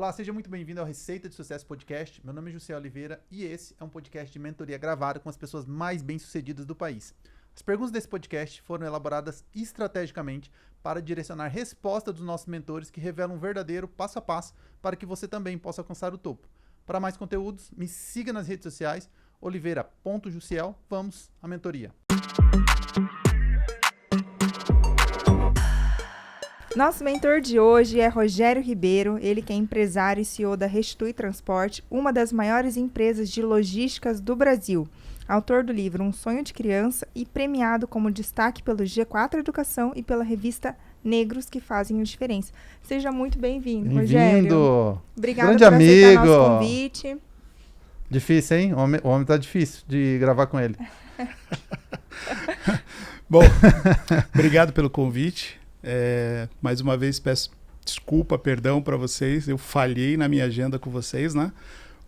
Olá, seja muito bem-vindo ao Receita de Sucesso Podcast. Meu nome é José Oliveira e esse é um podcast de mentoria gravado com as pessoas mais bem-sucedidas do país. As perguntas desse podcast foram elaboradas estrategicamente para direcionar resposta dos nossos mentores que revelam um verdadeiro passo a passo para que você também possa alcançar o topo. Para mais conteúdos, me siga nas redes sociais, oliveira.jussiel. Vamos à mentoria. Nosso mentor de hoje é Rogério Ribeiro, ele que é empresário e CEO da Restitui Transporte, uma das maiores empresas de logísticas do Brasil. Autor do livro Um Sonho de Criança e premiado como destaque pelo G4 Educação e pela revista Negros que Fazem a Diferença. Seja muito bem-vindo, Rogério. Obrigada Grande por aceitar amigo. nosso convite. Difícil, hein? O homem tá difícil de gravar com ele. Bom, obrigado pelo convite. Mais uma vez peço desculpa, perdão para vocês. Eu falhei na minha agenda com vocês, né?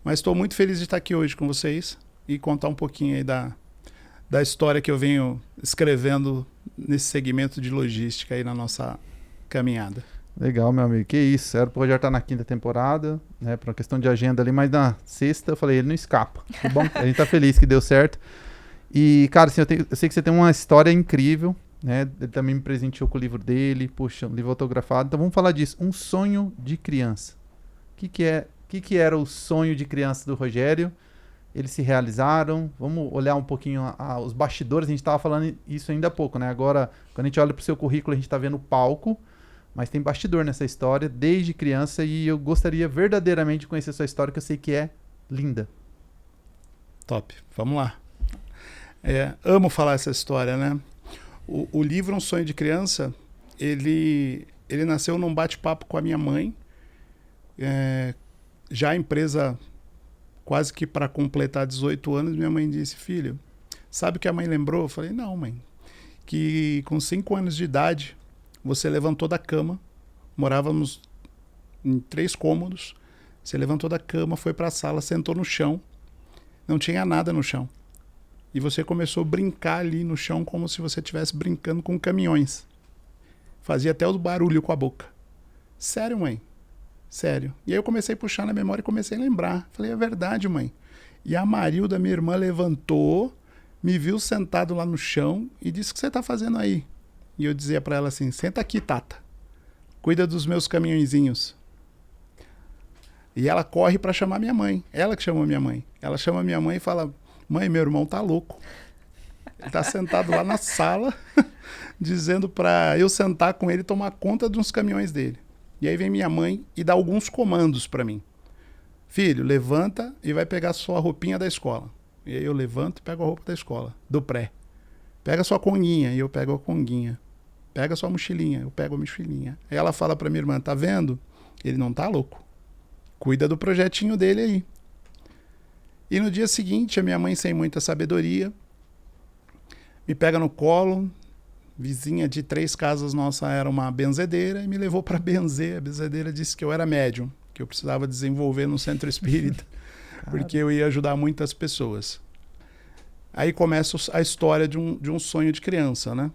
Mas estou muito feliz de estar aqui hoje com vocês e contar um pouquinho aí da história que eu venho escrevendo nesse segmento de logística aí na nossa caminhada. Legal, meu amigo. Que isso. Era pro Rogério estar na 5ª temporada, né? Por uma questão de agenda ali, mas na 6ª eu falei, ele não escapa. Que bom, a gente tá feliz que deu certo. E, cara, assim, eu sei que você tem uma história incrível, né? Ele também me presenteou com o livro dele, puxa, um livro autografado. Então vamos falar disso. Um sonho de criança. O que era o sonho de criança do Rogério? Eles se realizaram. Vamos olhar um pouquinho os bastidores. A gente estava falando isso ainda há pouco, né? Agora, quando a gente olha para o seu currículo, a gente está vendo o palco, mas tem bastidor nessa história desde criança e eu gostaria verdadeiramente de conhecer a sua história, que eu sei que é linda. Top, vamos lá. Amo falar essa história, né? O livro Um Sonho de Criança, ele nasceu num bate-papo com a minha mãe, já a empresa quase que para completar 18 anos, minha mãe disse, filho, sabe o que a mãe lembrou? Eu falei, não, mãe, que com 5 anos de idade, você levantou da cama, morávamos em 3 cômodos, você levantou da cama, foi para a sala, sentou no chão, não tinha nada no chão. E você começou a brincar ali no chão como se você estivesse brincando com caminhões. Fazia até o barulho com a boca. Sério, mãe? Sério. E aí eu comecei a puxar na memória e comecei a lembrar. Falei, é verdade, mãe. E a Marilda, minha irmã, levantou, me viu sentado lá no chão e disse, o que você está fazendo aí? E eu dizia para ela assim, senta aqui, Tata. Cuida dos meus caminhõezinhos. E ela corre para chamar minha mãe. Ela que chamou minha mãe. Ela chama minha mãe e fala, mãe, meu irmão tá louco. Ele tá sentado lá na sala, dizendo para eu sentar com ele e tomar conta de uns caminhões dele. E aí vem minha mãe e dá alguns comandos para mim. Filho, levanta e vai pegar sua roupinha da escola. E aí eu levanto e pego a roupa da escola, do pré. Pega sua conguinha e eu pego a conguinha. Pega sua mochilinha, eu pego a mochilinha. Aí ela fala para minha irmã, tá vendo? Ele não tá louco. Cuida do projetinho dele aí. E no dia seguinte, a minha mãe, sem muita sabedoria, me pega no colo, vizinha de 3 casas nossa era uma benzedeira, e me levou para benzer. A benzedeira disse que eu era médium, que eu precisava desenvolver no centro espírita, porque eu ia ajudar muitas pessoas. Aí começa a história de um sonho de criança, né?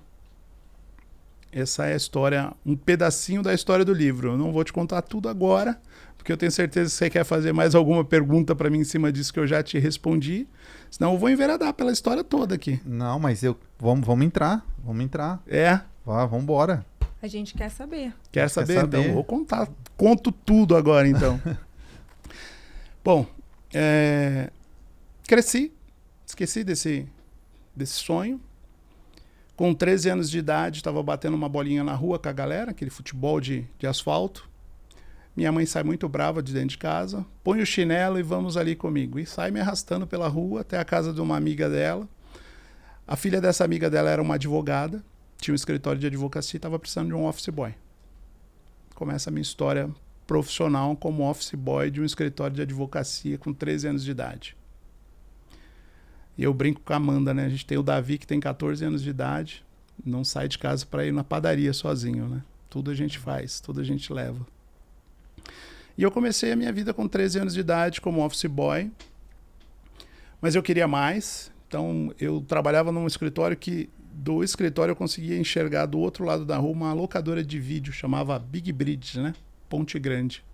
Essa é a história, um pedacinho da história do livro. Eu não vou te contar tudo agora, porque eu tenho certeza que você quer fazer mais alguma pergunta para mim em cima disso que eu já te respondi. Senão eu vou enveredar pela história toda aqui. Não, mas vamos entrar. Vamos embora. A gente quer saber. Quer saber? Então eu vou contar. Conto tudo agora, então. Bom, cresci, esqueci desse sonho. Com 13 anos de idade, estava batendo uma bolinha na rua com a galera, aquele futebol de asfalto. Minha mãe sai muito brava de dentro de casa, põe o chinelo e vamos ali comigo. E sai me arrastando pela rua até a casa de uma amiga dela. A filha dessa amiga dela era uma advogada, tinha um escritório de advocacia e estava precisando de um office boy. Começa a minha história profissional como office boy de um escritório de advocacia com 13 anos de idade. E eu brinco com a Amanda, né? A gente tem o Davi, que tem 14 anos de idade, não sai de casa para ir na padaria sozinho, né? Tudo a gente faz, tudo a gente leva. E eu comecei a minha vida com 13 anos de idade como office boy, mas eu queria mais, então eu trabalhava num escritório que, do escritório eu conseguia enxergar do outro lado da rua uma locadora de vídeo, chamava Big Bridge, né? Ponte Grande.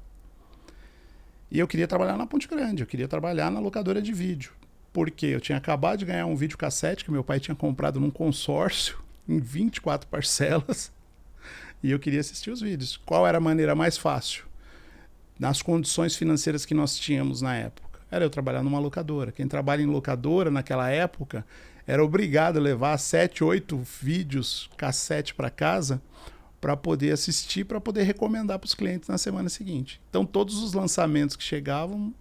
E eu queria trabalhar na Ponte Grande, eu queria trabalhar na locadora de vídeo. Porque eu tinha acabado de ganhar um videocassete que meu pai tinha comprado num consórcio em 24 parcelas. E eu queria assistir os vídeos. Qual era a maneira mais fácil? Nas condições financeiras que nós tínhamos na época. Era eu trabalhar numa locadora. Quem trabalha em locadora naquela época era obrigado a levar 7, 8 vídeos, cassete para casa para poder assistir, para poder recomendar para os clientes na semana seguinte. Então todos os lançamentos que chegavam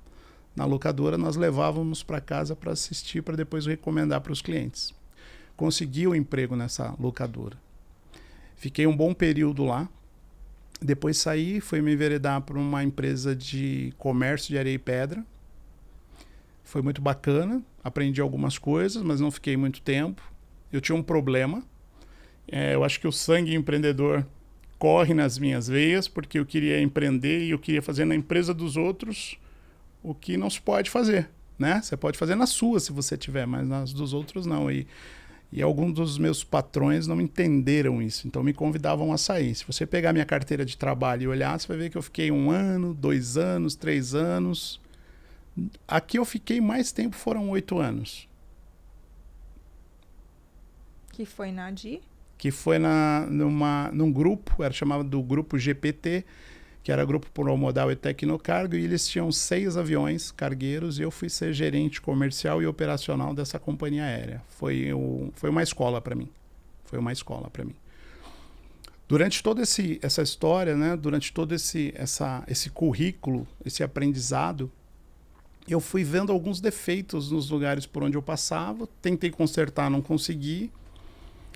na locadora nós levávamos para casa para assistir, para depois recomendar para os clientes. Consegui o emprego nessa locadora. Fiquei um bom período lá. Depois saí, fui me enveredar para uma empresa de comércio de areia e pedra. Foi muito bacana, aprendi algumas coisas, mas não fiquei muito tempo. Eu tinha um problema. Eu acho que o sangue empreendedor corre nas minhas veias, porque eu queria empreender e eu queria fazer na empresa dos outros o que não se pode fazer, né? Você pode fazer na sua se você tiver, mas nas dos outros não. E alguns dos meus patrões não entenderam isso, então me convidavam a sair. Se você pegar minha carteira de trabalho e olhar, você vai ver que eu fiquei 1 ano, 2 anos, 3 anos. Aqui eu fiquei mais tempo, foram 8 anos. Que foi na DI? Que foi num grupo, era chamado do Grupo GPT, que era Grupo Promodal e Tecnocargo, e eles tinham 6 aviões cargueiros, e eu fui ser gerente comercial e operacional dessa companhia aérea. Foi uma escola para mim. Foi uma escola para mim. Durante toda essa história, né, durante todo esse currículo, esse aprendizado, eu fui vendo alguns defeitos nos lugares por onde eu passava, tentei consertar, não consegui,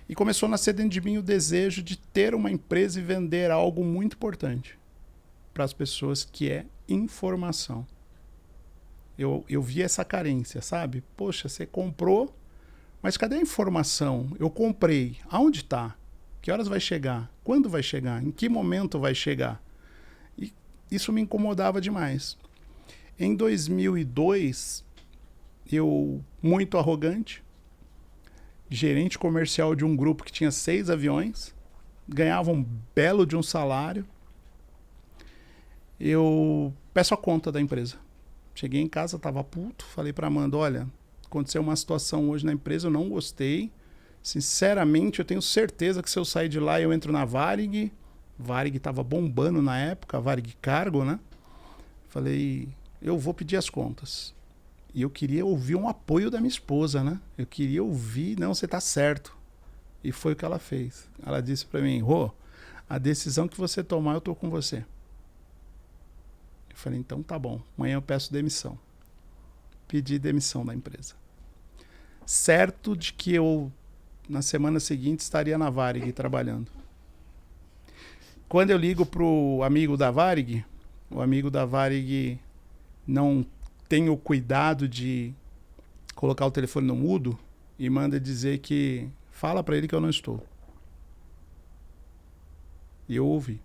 e começou a nascer dentro de mim o desejo de ter uma empresa e vender algo muito importante para as pessoas, que é informação. Eu vi essa carência, sabe? Poxa, você comprou, mas cadê a informação? Eu comprei, aonde está? Que horas vai chegar? Quando vai chegar? Em que momento vai chegar? E isso me incomodava demais. Em 2002, eu, muito arrogante, gerente comercial de um grupo que tinha 6 aviões, ganhava um belo de um salário, eu peço a conta da empresa. Cheguei em casa, estava puto, falei para Amanda, olha, aconteceu uma situação hoje na empresa, eu não gostei, sinceramente eu tenho certeza que se eu sair de lá eu entro na Varig. Varig estava bombando na época, a Varig Cargo, né? Falei, eu vou pedir as contas. E eu queria ouvir um apoio da minha esposa, né? Eu queria ouvir, não, você tá certo. E foi o que ela fez. Ela disse para mim, Rô, a decisão que você tomar, eu tô com você. Eu falei, então tá bom, amanhã eu peço demissão. Pedi demissão da empresa. Certo de que eu, na semana seguinte, estaria na Varig trabalhando. Quando eu ligo pro amigo da Varig, o amigo da Varig não tem o cuidado de colocar o telefone no mudo e manda dizer que fala para ele que eu não estou. E eu ouvi.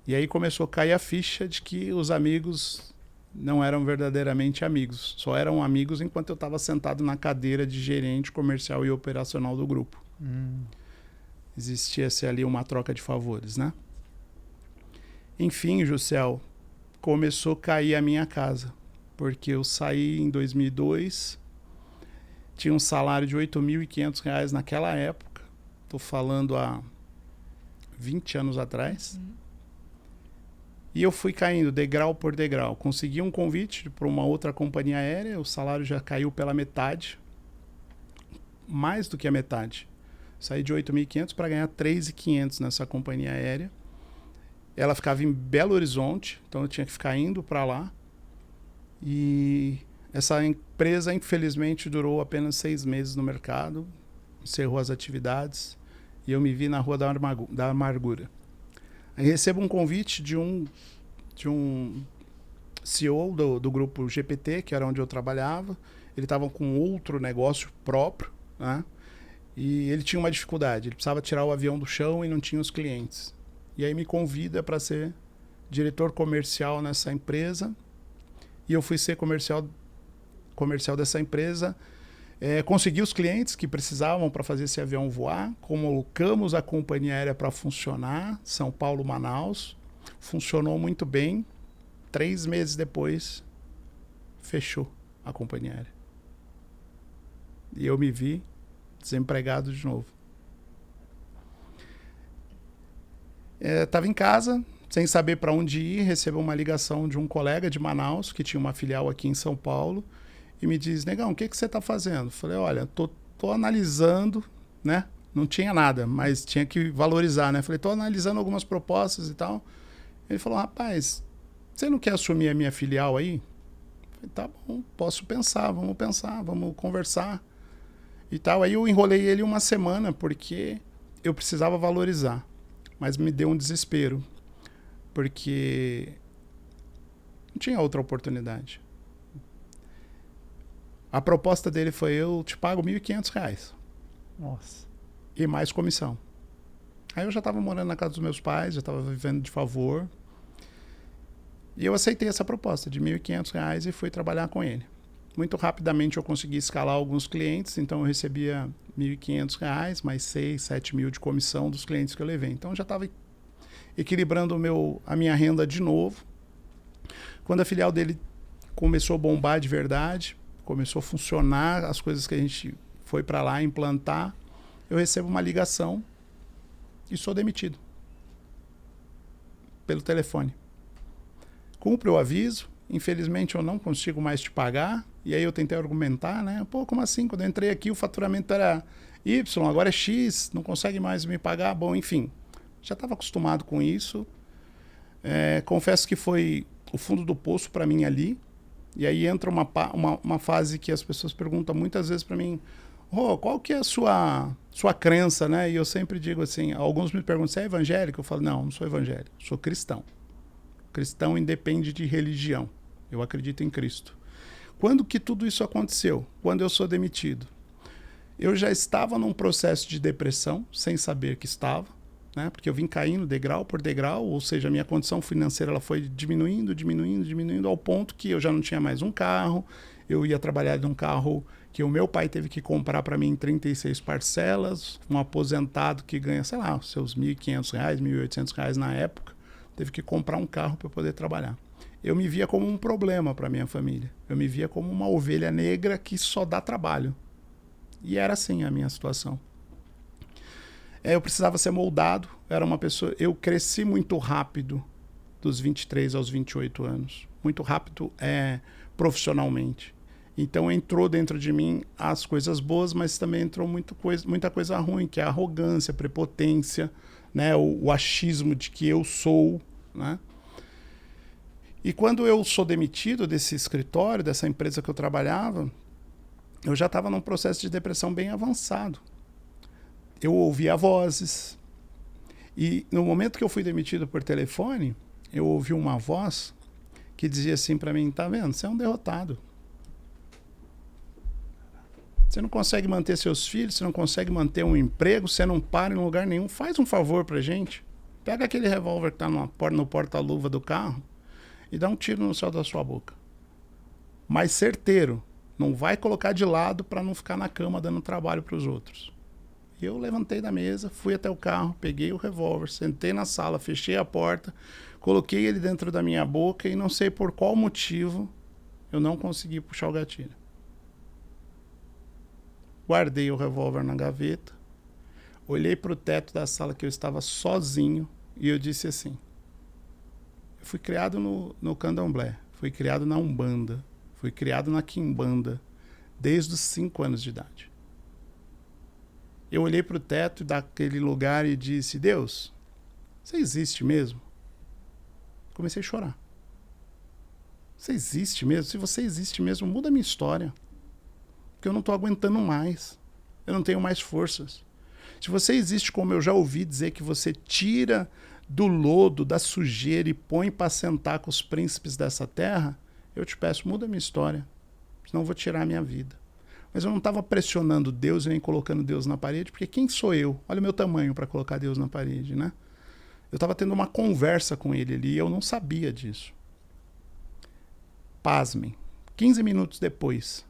E aí começou a cair a ficha de que os amigos não eram verdadeiramente amigos. Só eram amigos enquanto eu estava sentado na cadeira de gerente comercial e operacional do grupo. Existia-se ali uma troca de favores, né? Enfim, Juscel, começou a cair a minha casa. Porque eu saí em 2002, tinha um salário de R$ 8.500 naquela época. Estou falando há 20 anos atrás. E eu fui caindo degrau por degrau. Consegui um convite para uma outra companhia aérea, o salário já caiu pela metade. Mais do que a metade. Saí de 8.500 para ganhar 3.500 nessa companhia aérea. Ela ficava em Belo Horizonte, então eu tinha que ficar indo para lá. E essa empresa, infelizmente, durou apenas 6 meses no mercado, encerrou as atividades e eu me vi na Rua da Amargura. Aí recebo um convite de um CEO do grupo GPT, que era onde eu trabalhava. Ele estava com outro negócio próprio, né? E ele tinha uma dificuldade, ele precisava tirar o avião do chão e não tinha os clientes. E aí me convida para ser diretor comercial nessa empresa. E eu fui ser comercial dessa empresa. Consegui os clientes que precisavam para fazer esse avião voar. Colocamos a companhia aérea para funcionar, São Paulo, Manaus. funcionou muito bem. 3 meses depois, fechou a companhia aérea. E eu me vi desempregado de novo. Estava em casa, sem saber para onde ir, recebo uma ligação de um colega de Manaus, que tinha uma filial aqui em São Paulo, e me diz, negão, o que você está fazendo? Falei, olha, tô analisando, né? Não tinha nada, mas tinha que valorizar, né? Falei, tô analisando algumas propostas e tal. Ele falou, rapaz, você não quer assumir a minha filial aí? Falei, tá bom, posso pensar, vamos conversar e tal. Aí eu enrolei ele uma semana, porque eu precisava valorizar, mas me deu um desespero, porque não tinha outra oportunidade. A proposta dele foi, eu te pago R$1.500. Nossa. E mais comissão. Aí eu já estava morando na casa dos meus pais, já estava vivendo de favor. E eu aceitei essa proposta de R$1.500 e fui trabalhar com ele. Muito rapidamente eu consegui escalar alguns clientes, então eu recebia R$1.500, mais 6, 7 mil de comissão dos clientes que eu levei. Então eu já estava equilibrando a minha renda de novo. Quando a filial dele começou a bombar de verdade, começou a funcionar, as coisas que a gente foi para lá implantar, eu recebo uma ligação e sou demitido pelo telefone. Cumpre o aviso, infelizmente eu não consigo mais te pagar, e aí eu tentei argumentar, né? Pô, como assim? Quando eu entrei aqui o faturamento era Y, agora é X, não consegue mais me pagar? Bom, enfim, já estava acostumado com isso. Confesso que foi o fundo do poço para mim ali, e aí entra uma fase que as pessoas perguntam muitas vezes para mim, qual que é a sua crença, né? E eu sempre digo assim, alguns me perguntam, você é evangélico? Eu falo, não sou evangélico, sou cristão. Cristão independe de religião. Eu acredito em Cristo. Quando que tudo isso aconteceu? Quando eu sou demitido. Eu já estava num processo de depressão, sem saber que estava, né? Porque eu vim caindo degrau por degrau, ou seja, a minha condição financeira ela foi diminuindo, ao ponto que eu já não tinha mais um carro, eu ia trabalhar num carro que o meu pai teve que comprar para mim em 36 parcelas, um aposentado que ganha, sei lá, seus R$1.500, R$1.800 na época, teve que comprar um carro para poder trabalhar. Eu me via como um problema para minha família. Eu me via como uma ovelha negra que só dá trabalho. E era assim a minha situação. Eu precisava ser moldado. Era uma pessoa. Eu cresci muito rápido, dos 23 aos 28 anos. Muito rápido profissionalmente. Então entrou dentro de mim as coisas boas, mas também entrou muita coisa ruim, que é a arrogância, a prepotência, né? O achismo de que eu sou, né? E quando eu sou demitido desse escritório, dessa empresa que eu trabalhava, eu já estava num processo de depressão bem avançado. Eu ouvia vozes. E no momento que eu fui demitido por telefone, eu ouvi uma voz que dizia assim para mim, tá vendo? Você é um derrotado. Você não consegue manter seus filhos, você não consegue manter um emprego, você não para em lugar nenhum. Faz um favor pra gente. Pega aquele revólver que tá no porta-luva do carro e dá um tiro no céu da sua boca. Mas certeiro. Não vai colocar de lado para não ficar na cama dando trabalho para os outros. E eu levantei da mesa, fui até o carro, peguei o revólver, sentei na sala, fechei a porta, coloquei ele dentro da minha boca e não sei por qual motivo eu não consegui puxar o gatilho. Guardei o revólver na gaveta, olhei para o teto da sala que eu estava sozinho e eu disse assim, eu fui criado no candomblé, fui criado na Umbanda, fui criado na Quimbanda desde os 5 anos de idade. Eu olhei para o teto daquele lugar e disse, Deus, você existe mesmo? Comecei a chorar. Você existe mesmo? Se você existe mesmo, muda a minha história. Porque eu não estou aguentando mais. Eu não tenho mais forças. Se você existe, como eu já ouvi dizer, que você tira do lodo, da sujeira e põe para sentar com os príncipes dessa terra, eu te peço, muda a minha história, senão eu vou tirar a minha vida. Mas eu não estava pressionando Deus e nem colocando Deus na parede, porque quem sou eu? Olha o meu tamanho para colocar Deus na parede, né? Eu estava tendo uma conversa com ele ali e eu não sabia disso. Pasmem. 15 minutos depois,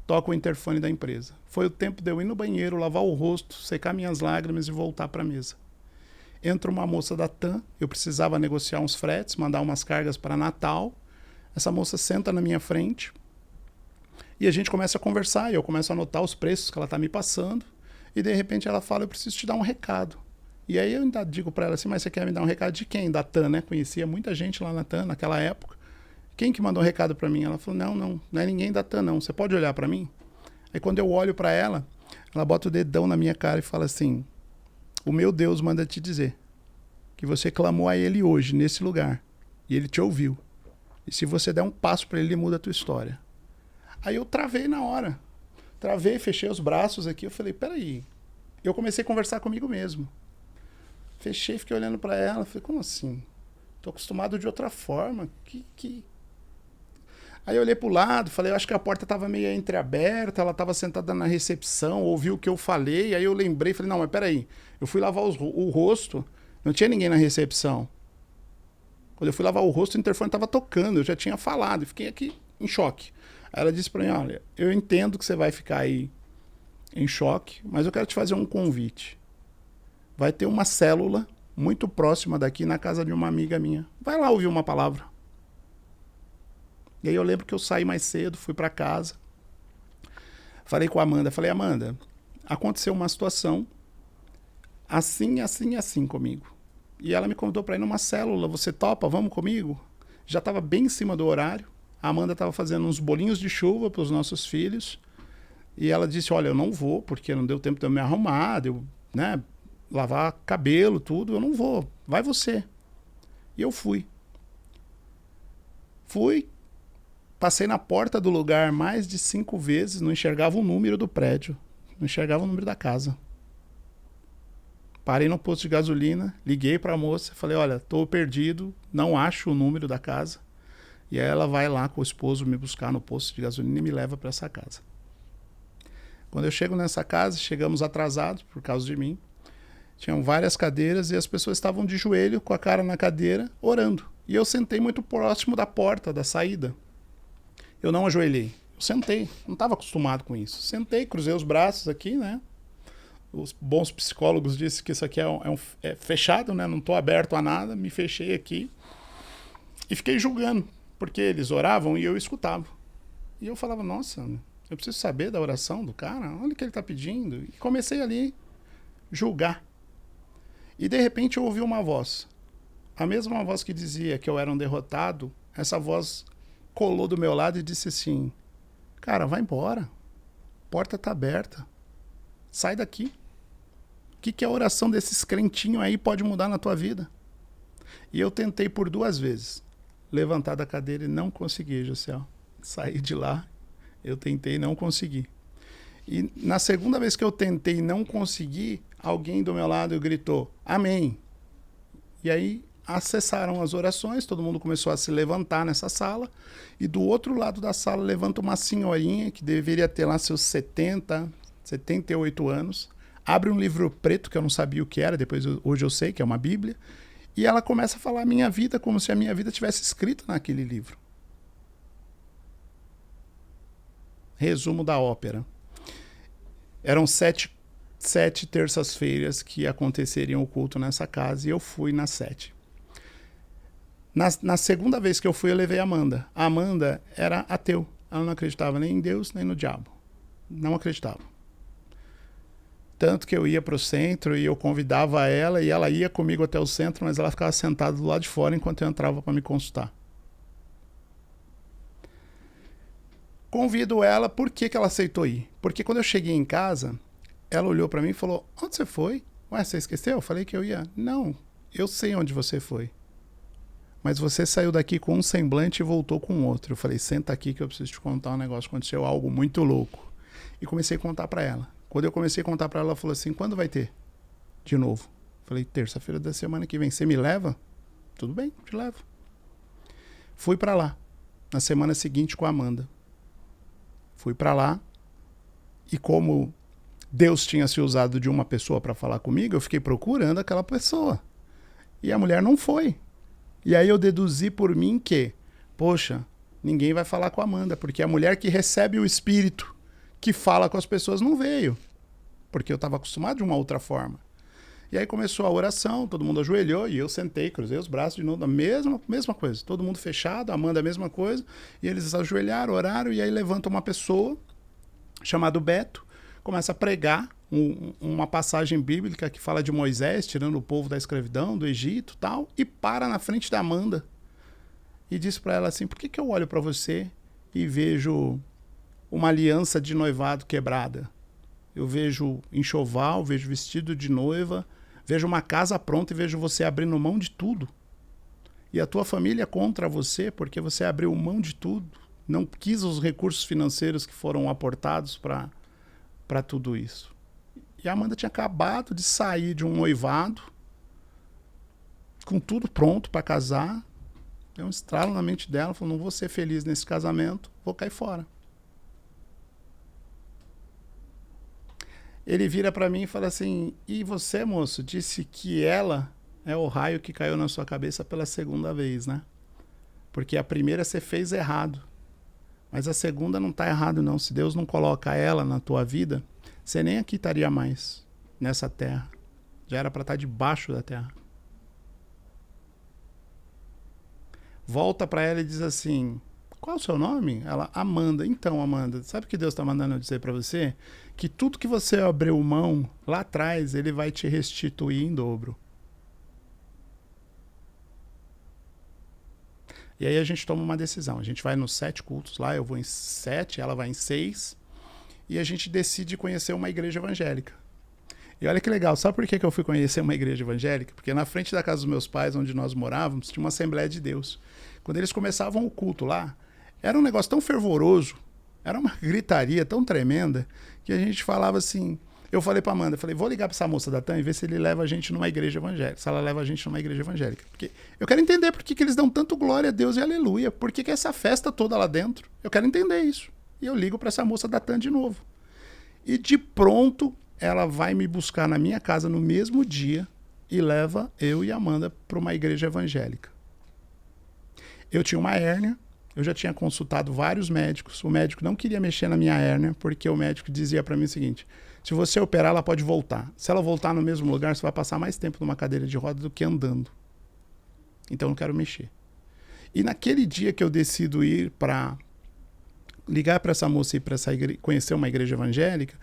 toca o interfone da empresa. Foi o tempo de eu ir no banheiro, lavar o rosto, secar minhas lágrimas e voltar para a mesa. entra uma moça da TAM, eu precisava negociar uns fretes, mandar umas cargas para Natal. Essa moça senta na minha frente e a gente começa a conversar, e eu começo a anotar os preços que ela está me passando, e de repente ela fala, eu preciso te dar um recado. E aí eu ainda digo para ela assim, mas você quer me dar um recado de quem? Da TAM, né? Conhecia muita gente lá na TAM naquela época. Quem que mandou um recado para mim? Ela falou, não é ninguém da TAM, não. Você pode olhar para mim? Aí quando eu olho para ela, ela bota o dedão na minha cara e fala assim, o meu Deus manda te dizer que você clamou a ele hoje, nesse lugar, e ele te ouviu. E se você der um passo para ele, ele muda a tua história. Aí eu travei na hora. Travei, fechei os braços aqui, eu falei, peraí. Eu comecei a conversar comigo mesmo. Fechei, fiquei olhando para ela, falei, como assim? Tô acostumado de outra forma. Aí eu olhei pro lado, falei, eu acho que a porta tava meio entreaberta, ela tava sentada na recepção, ouviu o que eu falei, aí eu lembrei, falei, não, mas peraí, eu fui lavar o rosto, não tinha ninguém na recepção. Quando eu fui lavar o rosto, o interfone tava tocando, eu já tinha falado, e fiquei aqui em choque. Aí ela disse pra mim, olha, eu entendo que você vai ficar aí em choque, mas eu quero te fazer um convite. Vai ter uma célula muito próxima daqui, na casa de uma amiga minha. Vai lá ouvir uma palavra. E aí eu lembro que eu saí mais cedo, fui para casa. Falei com a Amanda, falei, Amanda, aconteceu uma situação assim, assim, assim comigo. E ela me convidou para ir numa célula, você topa, vamos comigo? Já estava bem em cima do horário. A Amanda estava fazendo uns bolinhos de chuva para os nossos filhos. E ela disse, olha, eu não vou, porque não deu tempo de eu me arrumar, de eu, né, lavar cabelo, tudo, eu não vou, vai você. E eu fui. Passei na porta do lugar mais de 5 vezes, não enxergava o número do prédio, não enxergava o número da casa. Parei no posto de gasolina, liguei para a moça, falei, olha, estou perdido, não acho o número da casa. E aí ela vai lá com o esposo me buscar no posto de gasolina e me leva para essa casa. Quando eu chego nessa casa, chegamos atrasados por causa de mim. Tinham várias cadeiras e as pessoas estavam de joelho, com a cara na cadeira, orando. E eu sentei muito próximo da porta, da saída. Eu não ajoelhei. Eu sentei. Não estava acostumado com isso. Sentei, cruzei os braços aqui, né? Os bons psicólogos disseram que isso aqui é fechado, né? Não estou aberto a nada. Me fechei aqui. E fiquei julgando. Porque eles oravam e eu escutava. E eu falava, nossa, eu preciso saber da oração do cara. Olha o que ele está pedindo. E comecei ali a julgar. E de repente eu ouvi uma voz. A mesma voz que dizia que eu era um derrotado, essa voz colou do meu lado e disse assim, cara, vai embora. A porta está aberta. Sai daqui. O que a oração desses crentinhos aí pode mudar na tua vida? E eu tentei por 2 vezes levantar da cadeira e não consegui, Josiel. Saí de lá, eu tentei e não consegui. E na segunda vez que eu tentei e não consegui, alguém do meu lado gritou, amém. E aí acessaram as orações, todo mundo começou a se levantar nessa sala, e do outro lado da sala levanta uma senhorinha que deveria ter lá seus 78 anos, abre um livro preto que eu não sabia o que era, hoje eu sei que é uma Bíblia, e ela começa a falar a minha vida como se a minha vida tivesse escrito naquele livro. Resumo da ópera. Eram 7 terças-feiras que aconteceriam o culto nessa casa, e eu fui nas 7. Na segunda vez que eu fui, eu levei a Amanda. A Amanda era ateu. Ela não acreditava nem em Deus, nem no diabo. Não acreditava. Tanto que eu ia para o centro e eu convidava ela e ela ia comigo até o centro, mas ela ficava sentada do lado de fora enquanto eu entrava para me consultar. Convido ela, por que ela aceitou ir? Porque quando eu cheguei em casa, ela olhou para mim e falou, onde você foi? Ué, você esqueceu? Eu falei que eu ia. Não, eu sei onde você foi. Mas você saiu daqui com um semblante e voltou com outro. Eu falei, senta aqui que eu preciso te contar um negócio. Aconteceu algo muito louco. E comecei a contar para ela. Quando eu comecei a contar para ela, ela falou assim, quando vai ter? De novo. Eu falei, terça-feira da semana que vem. Você me leva? Tudo bem, te levo. Fui para lá. Na semana seguinte com a Amanda. Fui para lá. E como Deus tinha se usado de uma pessoa para falar comigo, eu fiquei procurando aquela pessoa. E a mulher não foi. E aí eu deduzi por mim que, poxa, ninguém vai falar com a Amanda, porque a mulher que recebe o Espírito, que fala com as pessoas, não veio. Porque eu estava acostumado de uma outra forma. E aí começou a oração, todo mundo ajoelhou e eu sentei, cruzei os braços de novo, a mesma coisa. Todo mundo fechado, a Amanda a mesma coisa. E eles ajoelharam, oraram e aí levanta uma pessoa chamada Beto, começa a pregar uma passagem bíblica que fala de Moisés tirando o povo da escravidão, do Egito e tal, e para na frente da Amanda e diz para ela assim, por que eu olho para você e vejo uma aliança de noivado quebrada? Eu vejo enxoval, vejo vestido de noiva, vejo uma casa pronta e vejo você abrindo mão de tudo. E a tua família é contra você porque você abriu mão de tudo. Não quis os recursos financeiros que foram aportados para tudo isso. E a Amanda tinha acabado de sair de um noivado, com tudo pronto para casar. Deu um estralo na mente dela, falou, não vou ser feliz nesse casamento, vou cair fora. Ele vira para mim e fala assim, e você, moço, disse que ela é o raio que caiu na sua cabeça pela segunda vez, né? Porque a primeira você fez errado. Mas a segunda não está errado, não. Se Deus não coloca ela na tua vida, você nem aqui estaria mais, nessa terra. Já era para estar debaixo da terra. Volta para ela e diz assim, qual é o seu nome? Ela, Amanda. Então, Amanda, sabe o que Deus está mandando eu dizer para você? Que tudo que você abriu mão lá atrás, Ele vai te restituir em dobro. E aí a gente toma uma decisão. A gente vai nos 7 cultos lá, eu vou em 7, ela vai em 6. E a gente decide conhecer uma igreja evangélica. E olha que legal, sabe por que eu fui conhecer uma igreja evangélica? Porque na frente da casa dos meus pais, onde nós morávamos, tinha uma Assembleia de Deus. Quando eles começavam o culto lá, era um negócio tão fervoroso, era uma gritaria tão tremenda, que a gente falava assim... Eu falei pra Amanda, vou ligar pra essa moça da TAM e ver se ele leva a gente numa igreja evangélica. Se ela leva a gente numa igreja evangélica. Porque eu quero entender por que eles dão tanto glória a Deus e aleluia. Por que essa festa toda lá dentro? Eu quero entender isso. E eu ligo pra essa moça da TAM de novo. E de pronto, ela vai me buscar na minha casa no mesmo dia e leva eu e a Amanda pra uma igreja evangélica. Eu tinha uma hérnia. Eu já tinha consultado vários médicos. O médico não queria mexer na minha hérnia, porque o médico dizia pra mim o seguinte... Se você operar, ela pode voltar. Se ela voltar no mesmo lugar, você vai passar mais tempo numa cadeira de roda do que andando. Então, eu não quero mexer. E naquele dia que eu decido ir para ligar para essa moça e para conhecer uma igreja evangélica,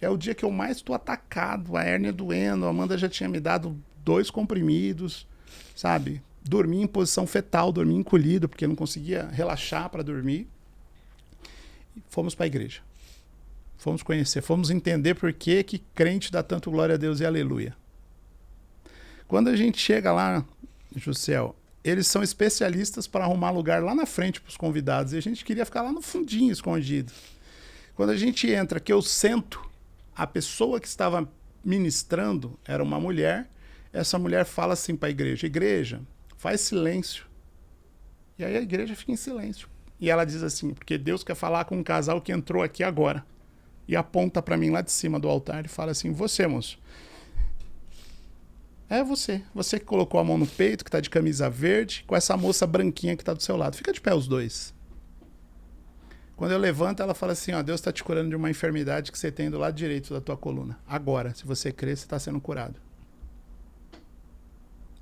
é o dia que eu mais estou atacado, a hérnia doendo, a Amanda já tinha me dado 2 comprimidos, sabe? Dormi em posição fetal, dormi encolhido, porque não conseguia relaxar para dormir. E fomos para a igreja. Fomos conhecer, fomos entender por que crente dá tanto glória a Deus e aleluia. Quando a gente chega lá, Juscel, eles são especialistas para arrumar lugar lá na frente para os convidados. E a gente queria ficar lá no fundinho, escondido. Quando a gente entra, que eu sento, a pessoa que estava ministrando era uma mulher. Essa mulher fala assim para a igreja, igreja, faz silêncio. E aí a igreja fica em silêncio. E ela diz assim, porque Deus quer falar com um casal que entrou aqui agora. E aponta para mim lá de cima do altar e fala assim, você, moço. É você. Você que colocou a mão no peito, que está de camisa verde, com essa moça branquinha que está do seu lado. Fica de pé os dois. Quando eu levanto, ela fala assim, ó, Deus está te curando de uma enfermidade que você tem do lado direito da tua coluna. Agora, se você crer, você está sendo curado.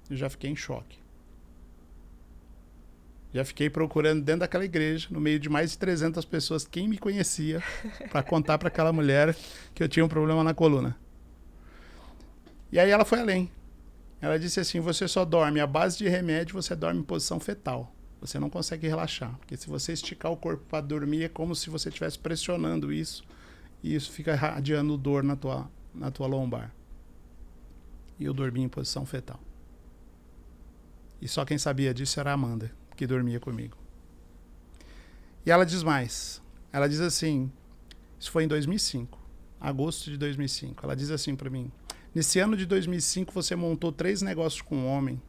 Eu já fiquei em choque. Já fiquei procurando dentro daquela igreja, no meio de mais de 300 pessoas, quem me conhecia, para contar para aquela mulher que eu tinha um problema na coluna. E aí ela foi além. Ela disse assim, você só dorme à base de remédio, você dorme em posição fetal. Você não consegue relaxar, porque se você esticar o corpo para dormir, é como se você estivesse pressionando isso, e isso fica irradiando dor na tua lombar. E eu dormi em posição fetal. E só quem sabia disso era a Amanda, que dormia comigo. E ela diz mais. Ela diz assim, isso foi em 2005, agosto de 2005. Ela diz assim para mim, nesse ano de 2005 você montou 3 negócios com um homem.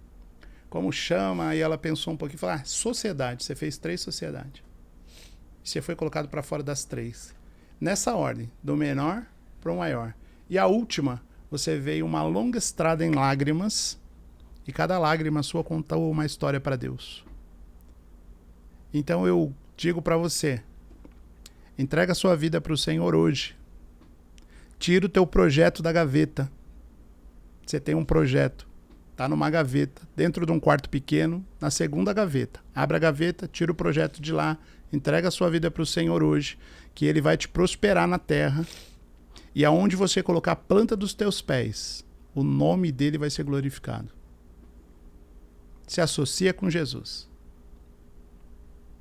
Como chama? Aí ela pensou um pouquinho e falou, sociedade, você fez 3 sociedades. Você foi colocado para fora das 3. Nessa ordem, do menor para o maior. E a última, você veio uma longa estrada em lágrimas, e cada lágrima sua contou uma história para Deus. Então eu digo para você, entrega a sua vida para o Senhor hoje. Tira o teu projeto da gaveta. Você tem um projeto, tá numa gaveta, dentro de um quarto pequeno, na segunda gaveta. Abre a gaveta, tira o projeto de lá, entrega a sua vida para o Senhor hoje, que Ele vai te prosperar na terra. E aonde você colocar a planta dos teus pés, o nome dele vai ser glorificado. Se associa com Jesus.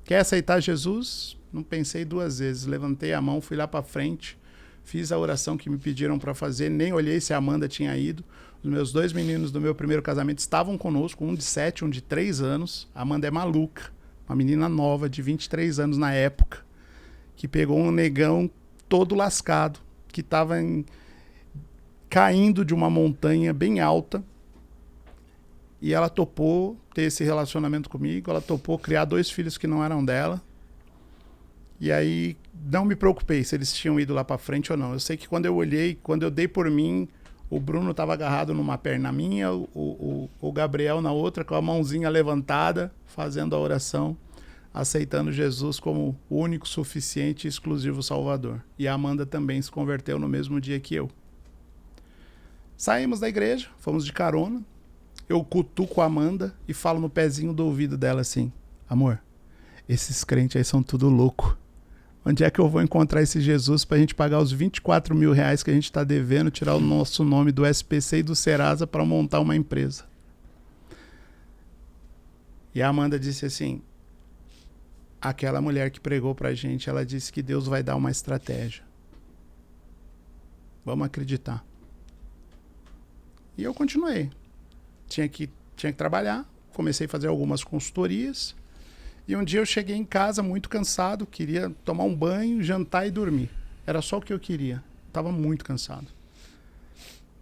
Quer aceitar Jesus? Não pensei duas vezes. Levantei a mão, fui lá para frente, fiz a oração que me pediram para fazer, nem olhei se a Amanda tinha ido. Os meus 2 meninos do meu primeiro casamento estavam conosco, um de 7, um de 3 anos. A Amanda é maluca, uma menina nova de 23 anos na época, que pegou um negão todo lascado, que estava caindo de uma montanha bem alta, e ela topou ter esse relacionamento comigo, ela topou criar 2 filhos que não eram dela, e aí não me preocupei se eles tinham ido lá para frente ou não. Eu sei que quando eu olhei, quando eu dei por mim, o Bruno estava agarrado numa perna minha, o Gabriel na outra, com a mãozinha levantada, fazendo a oração, aceitando Jesus como o único, suficiente e exclusivo Salvador. E a Amanda também se converteu no mesmo dia que eu. Saímos da igreja, fomos de carona. Eu cutuco a Amanda e falo no pezinho do ouvido dela assim: amor, esses crentes aí são tudo louco. Onde é que eu vou encontrar esse Jesus pra gente pagar os 24 mil reais que a gente tá devendo, tirar o nosso nome do SPC e do Serasa para montar uma empresa? E a Amanda disse assim: aquela mulher que pregou pra gente, ela disse que Deus vai dar uma estratégia. Vamos acreditar. E eu continuei. Tinha que trabalhar, comecei a fazer algumas consultorias, e um dia eu cheguei em casa muito cansado, queria tomar um banho, jantar e dormir. Era só o que eu queria. Estava muito cansado.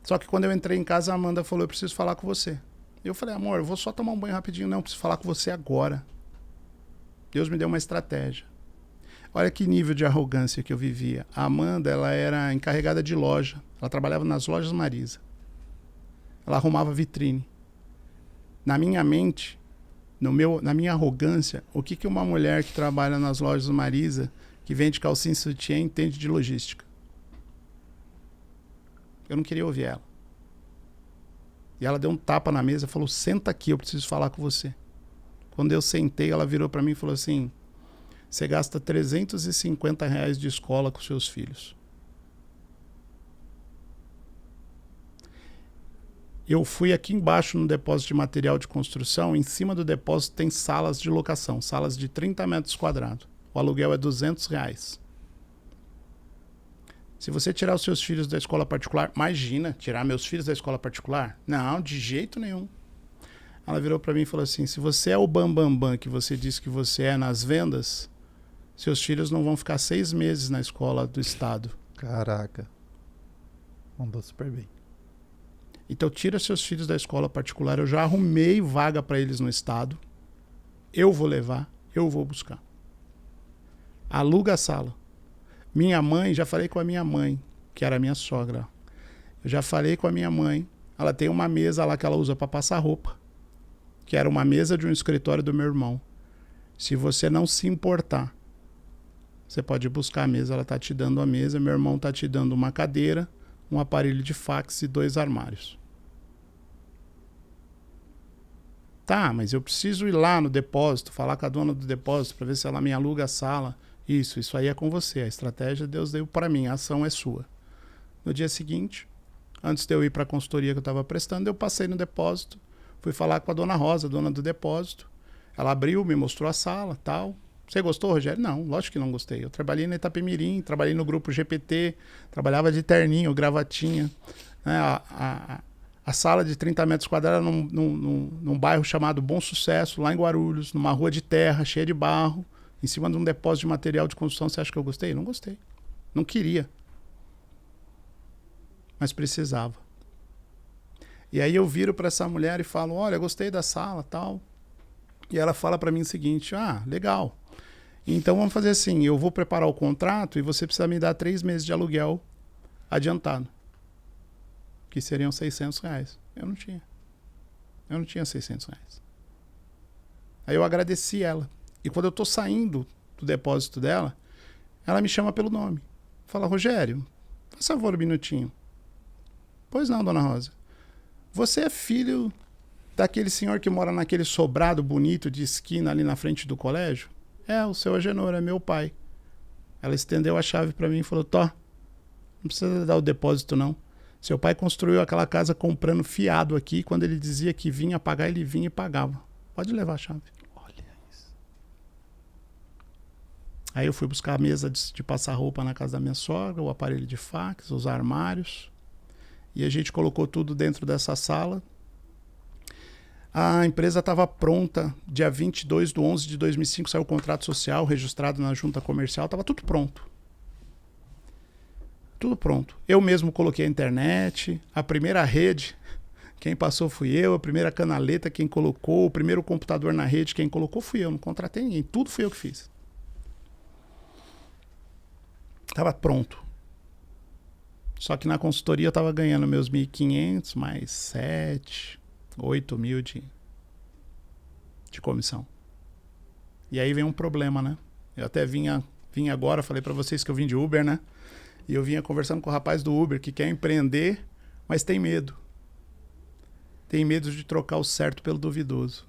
Só que quando eu entrei em casa, a Amanda falou: eu preciso falar com você. Eu falei: amor, eu vou só tomar um banho rapidinho. Não, eu preciso falar com você agora. Deus me deu uma estratégia. Olha que nível de arrogância que eu vivia. A Amanda, ela era encarregada de loja. Ela trabalhava nas lojas Marisa. Ela arrumava vitrine. Na minha mente, na minha arrogância, o que uma mulher que trabalha nas lojas Marisa, que vende calcinha e sutiã, entende de logística? Eu não queria ouvir ela. E ela deu um tapa na mesa e falou: senta aqui, eu preciso falar com você. Quando eu sentei, ela virou para mim e falou assim: você gasta 350 reais de escola com seus filhos. Eu fui aqui embaixo no depósito de material de construção. Em cima do depósito tem salas de locação, salas de 30 metros quadrados. O aluguel é 200 reais. Se você tirar os seus filhos da escola particular, imagina, tirar meus filhos da escola particular? Não, de jeito nenhum. Ela virou para mim e falou assim: se você é o bambambam que você diz que você é nas vendas, seus filhos não vão ficar 6 meses na escola do estado. Caraca. Mandou super bem. Então tira seus filhos da escola particular. Eu já arrumei vaga para eles no estado. Eu vou levar, eu vou buscar. Aluga a sala. Minha mãe, já falei com a minha mãe, que era a minha sogra. Eu já falei com a minha mãe. Ela tem uma mesa lá que ela usa para passar roupa, que era uma mesa de um escritório do meu irmão. Se você não se importar, você pode buscar a mesa. Ela tá te dando a mesa. Meu irmão tá te dando uma cadeira, um aparelho de fax e 2 armários. Tá, mas eu preciso ir lá no depósito, falar com a dona do depósito para ver se ela me aluga a sala. Isso aí é com você. A estratégia Deus deu para mim, a ação é sua. No dia seguinte, antes de eu ir para a consultoria que eu estava prestando, eu passei no depósito, fui falar com a dona Rosa, dona do depósito. Ela abriu, me mostrou a sala, tal. Você gostou, Rogério? Não, lógico que não gostei. Eu trabalhei na Itapemirim, trabalhei no grupo GPT, trabalhava de terninho, gravatinha. Né? A sala de 30 metros quadrados num bairro chamado Bom Sucesso, lá em Guarulhos, numa rua de terra, cheia de barro, em cima de um depósito de material de construção. Você acha que eu gostei? Não gostei. Não queria. Mas precisava. E aí eu viro para essa mulher e falo: olha, gostei da sala, tal. E ela fala para mim o seguinte: ah, legal. Então vamos fazer assim, eu vou preparar o contrato e você precisa me dar 3 meses de aluguel adiantado, que seriam 600 reais. Eu não tinha 600 reais. Aí eu agradeci ela. E quando eu tô saindo do depósito dela, ela me chama pelo nome. Fala: Rogério, faz favor um minutinho. Pois não, dona Rosa. você é filho daquele senhor que mora naquele sobrado bonito de esquina ali na frente do colégio? É, o seu Agenor, é meu pai. Ela estendeu a chave para mim e falou, Tó, não precisa dar o depósito não. Seu pai construiu aquela casa comprando fiado aqui. Quando ele dizia que vinha pagar, ele vinha e pagava. Pode levar a chave. Olha isso. Aí eu fui buscar a mesa de passar roupa na casa da minha sogra, o aparelho de fax, os armários. E a gente colocou tudo dentro dessa sala. A empresa estava pronta. Dia 22/11/2005 saiu o contrato social, registrado na junta comercial. Estava tudo pronto. Tudo pronto. Eu mesmo coloquei a internet, a primeira rede, quem passou fui eu, a primeira canaleta quem colocou, o primeiro computador na rede quem colocou fui eu, não contratei ninguém, tudo fui eu que fiz. Estava pronto. Só que na consultoria eu estava ganhando meus 1.500, mais 7, 8 mil de comissão. E aí vem um problema, né? Eu até vim agora, falei para vocês que eu vim de Uber, né? E eu vinha conversando com o rapaz do Uber que quer empreender, mas tem medo. Tem medo de trocar o certo pelo duvidoso.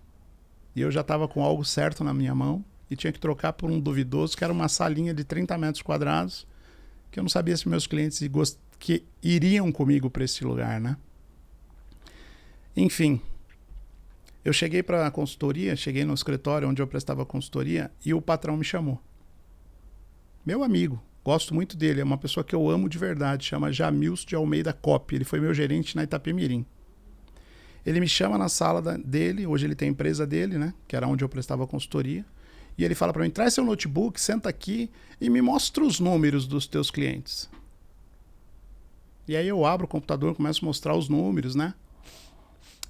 E eu já estava com algo certo na minha mão e tinha que trocar por um duvidoso, que era uma salinha de 30 metros quadrados, que eu não sabia se meus clientes que iriam comigo para esse lugar, né? Enfim, eu cheguei para a consultoria, cheguei no escritório onde eu prestava consultoria e o patrão me chamou. Meu amigo. Gosto muito dele, é uma pessoa que eu amo de verdade, chama Jamilson de Almeida Cop, ele foi meu gerente na Itapemirim. Ele me chama na sala dele, hoje ele tem a empresa dele, né, que era onde eu prestava consultoria, e ele fala para mim, traz seu notebook, senta aqui e me mostra os números dos teus clientes. E aí eu abro o computador, começo a mostrar os números, né,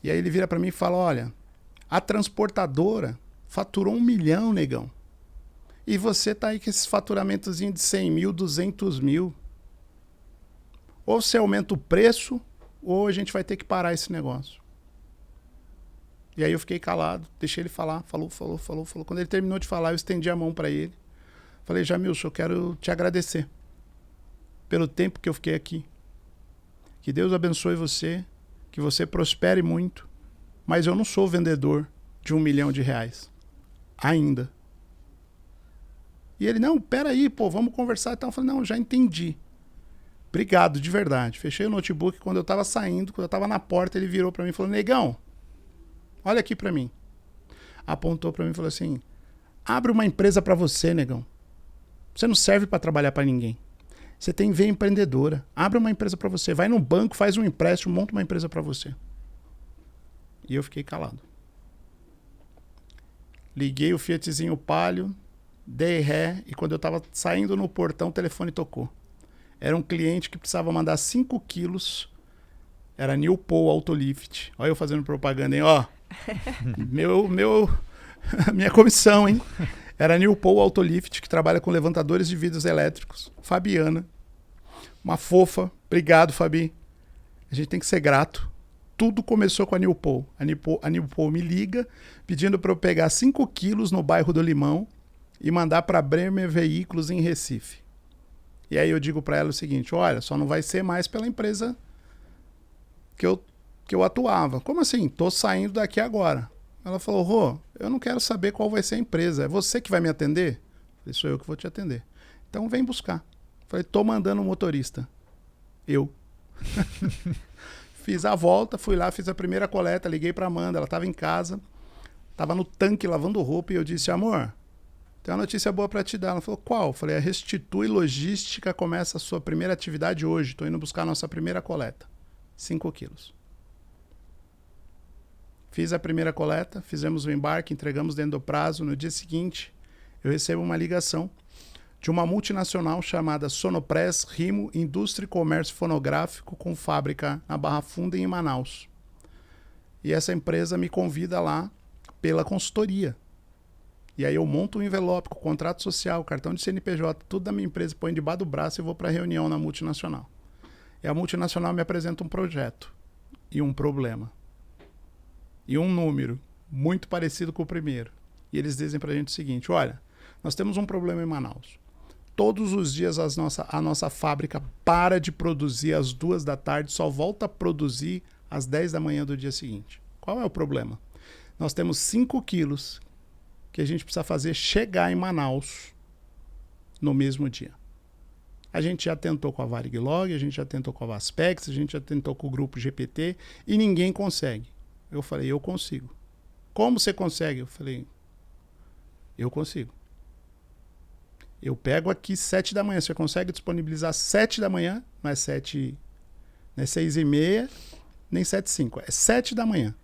e aí ele vira para mim e fala, olha, a transportadora faturou 1 milhão, negão. E você tá aí com esses faturamentozinhos de 100 mil, 200 mil. Ou você aumenta o preço, ou a gente vai ter que parar esse negócio. E aí eu fiquei calado, deixei ele falar, falou. Quando ele terminou de falar, eu estendi a mão para ele. Falei, Jamilson, eu quero te agradecer pelo tempo que eu fiquei aqui. Que Deus abençoe você, que você prospere muito. Mas eu não sou vendedor de 1 milhão de reais. Ainda. E ele, não, peraí, pô, vamos conversar. Então eu falei, não, já entendi. Obrigado, de verdade. Fechei o notebook, quando eu tava saindo, quando eu tava na porta, ele virou pra mim e falou, negão, olha aqui pra mim. Apontou pra mim e falou assim, abre uma empresa pra você, negão. Você não serve pra trabalhar pra ninguém. Você tem veia empreendedora. Abre uma empresa pra você. Vai no banco, faz um empréstimo, monta uma empresa pra você. E eu fiquei calado. Liguei o Fiatzinho Palio, dei ré e quando eu estava saindo no portão, o telefone tocou. Era um cliente que precisava mandar 5 quilos. Era New Paul Autolift. Olha eu fazendo propaganda, hein? Ó, minha comissão, hein? Era New Paul Autolift, que trabalha com levantadores de vidros elétricos. Fabiana. Uma fofa. Obrigado, Fabi. A gente tem que ser grato. Tudo começou com a New Paul. A New Paul me liga pedindo para eu pegar 5 quilos no bairro do Limão e mandar para Bremer Veículos em Recife. E aí eu digo para ela o seguinte, olha, só não vai ser mais pela empresa que eu atuava. Como assim? Tô saindo daqui agora. Ela falou, Rô, eu não quero saber qual vai ser a empresa. É você que vai me atender? Eu falei, sou eu que vou te atender. Então vem buscar. Eu falei, tô mandando um motorista. Eu. Fiz a volta, fui lá, fiz a primeira coleta, liguei para Amanda, ela estava em casa, estava no tanque lavando roupa e eu disse, amor, tem uma notícia boa para te dar. Ela falou, qual? Eu falei, a Restitui Logística começa a sua primeira atividade hoje, estou indo buscar a nossa primeira coleta, 5 quilos. Fiz a primeira coleta, fizemos o embarque, entregamos dentro do prazo. No dia seguinte, eu recebo uma ligação de uma multinacional chamada Sonopress Rimo Indústria e Comércio Fonográfico, com fábrica na Barra Funda e em Manaus. E essa empresa me convida lá pela consultoria. E aí eu monto um envelope com contrato social, cartão de CNPJ, tudo da minha empresa, põe debaixo do braço e vou para a reunião na multinacional. E a multinacional me apresenta um projeto e um problema. E um número muito parecido com o primeiro. E eles dizem para a gente o seguinte, olha, nós temos um problema em Manaus. Todos os dias a nossa fábrica para de produzir às 2 da tarde, só volta a produzir às 10 da manhã do dia seguinte. Qual é o problema? Nós temos 5 quilos que a gente precisa fazer chegar em Manaus no mesmo dia. A gente já tentou com a Varig-Log, a gente já tentou com a Vaspex, a gente já tentou com o grupo GPT e ninguém consegue. Eu falei, eu consigo. Como você consegue? Eu falei, eu consigo. Eu pego aqui 7 da manhã. Você consegue disponibilizar 7 da manhã? Não é 7, não é 6h30, nem 7h05. É 7 da manhã.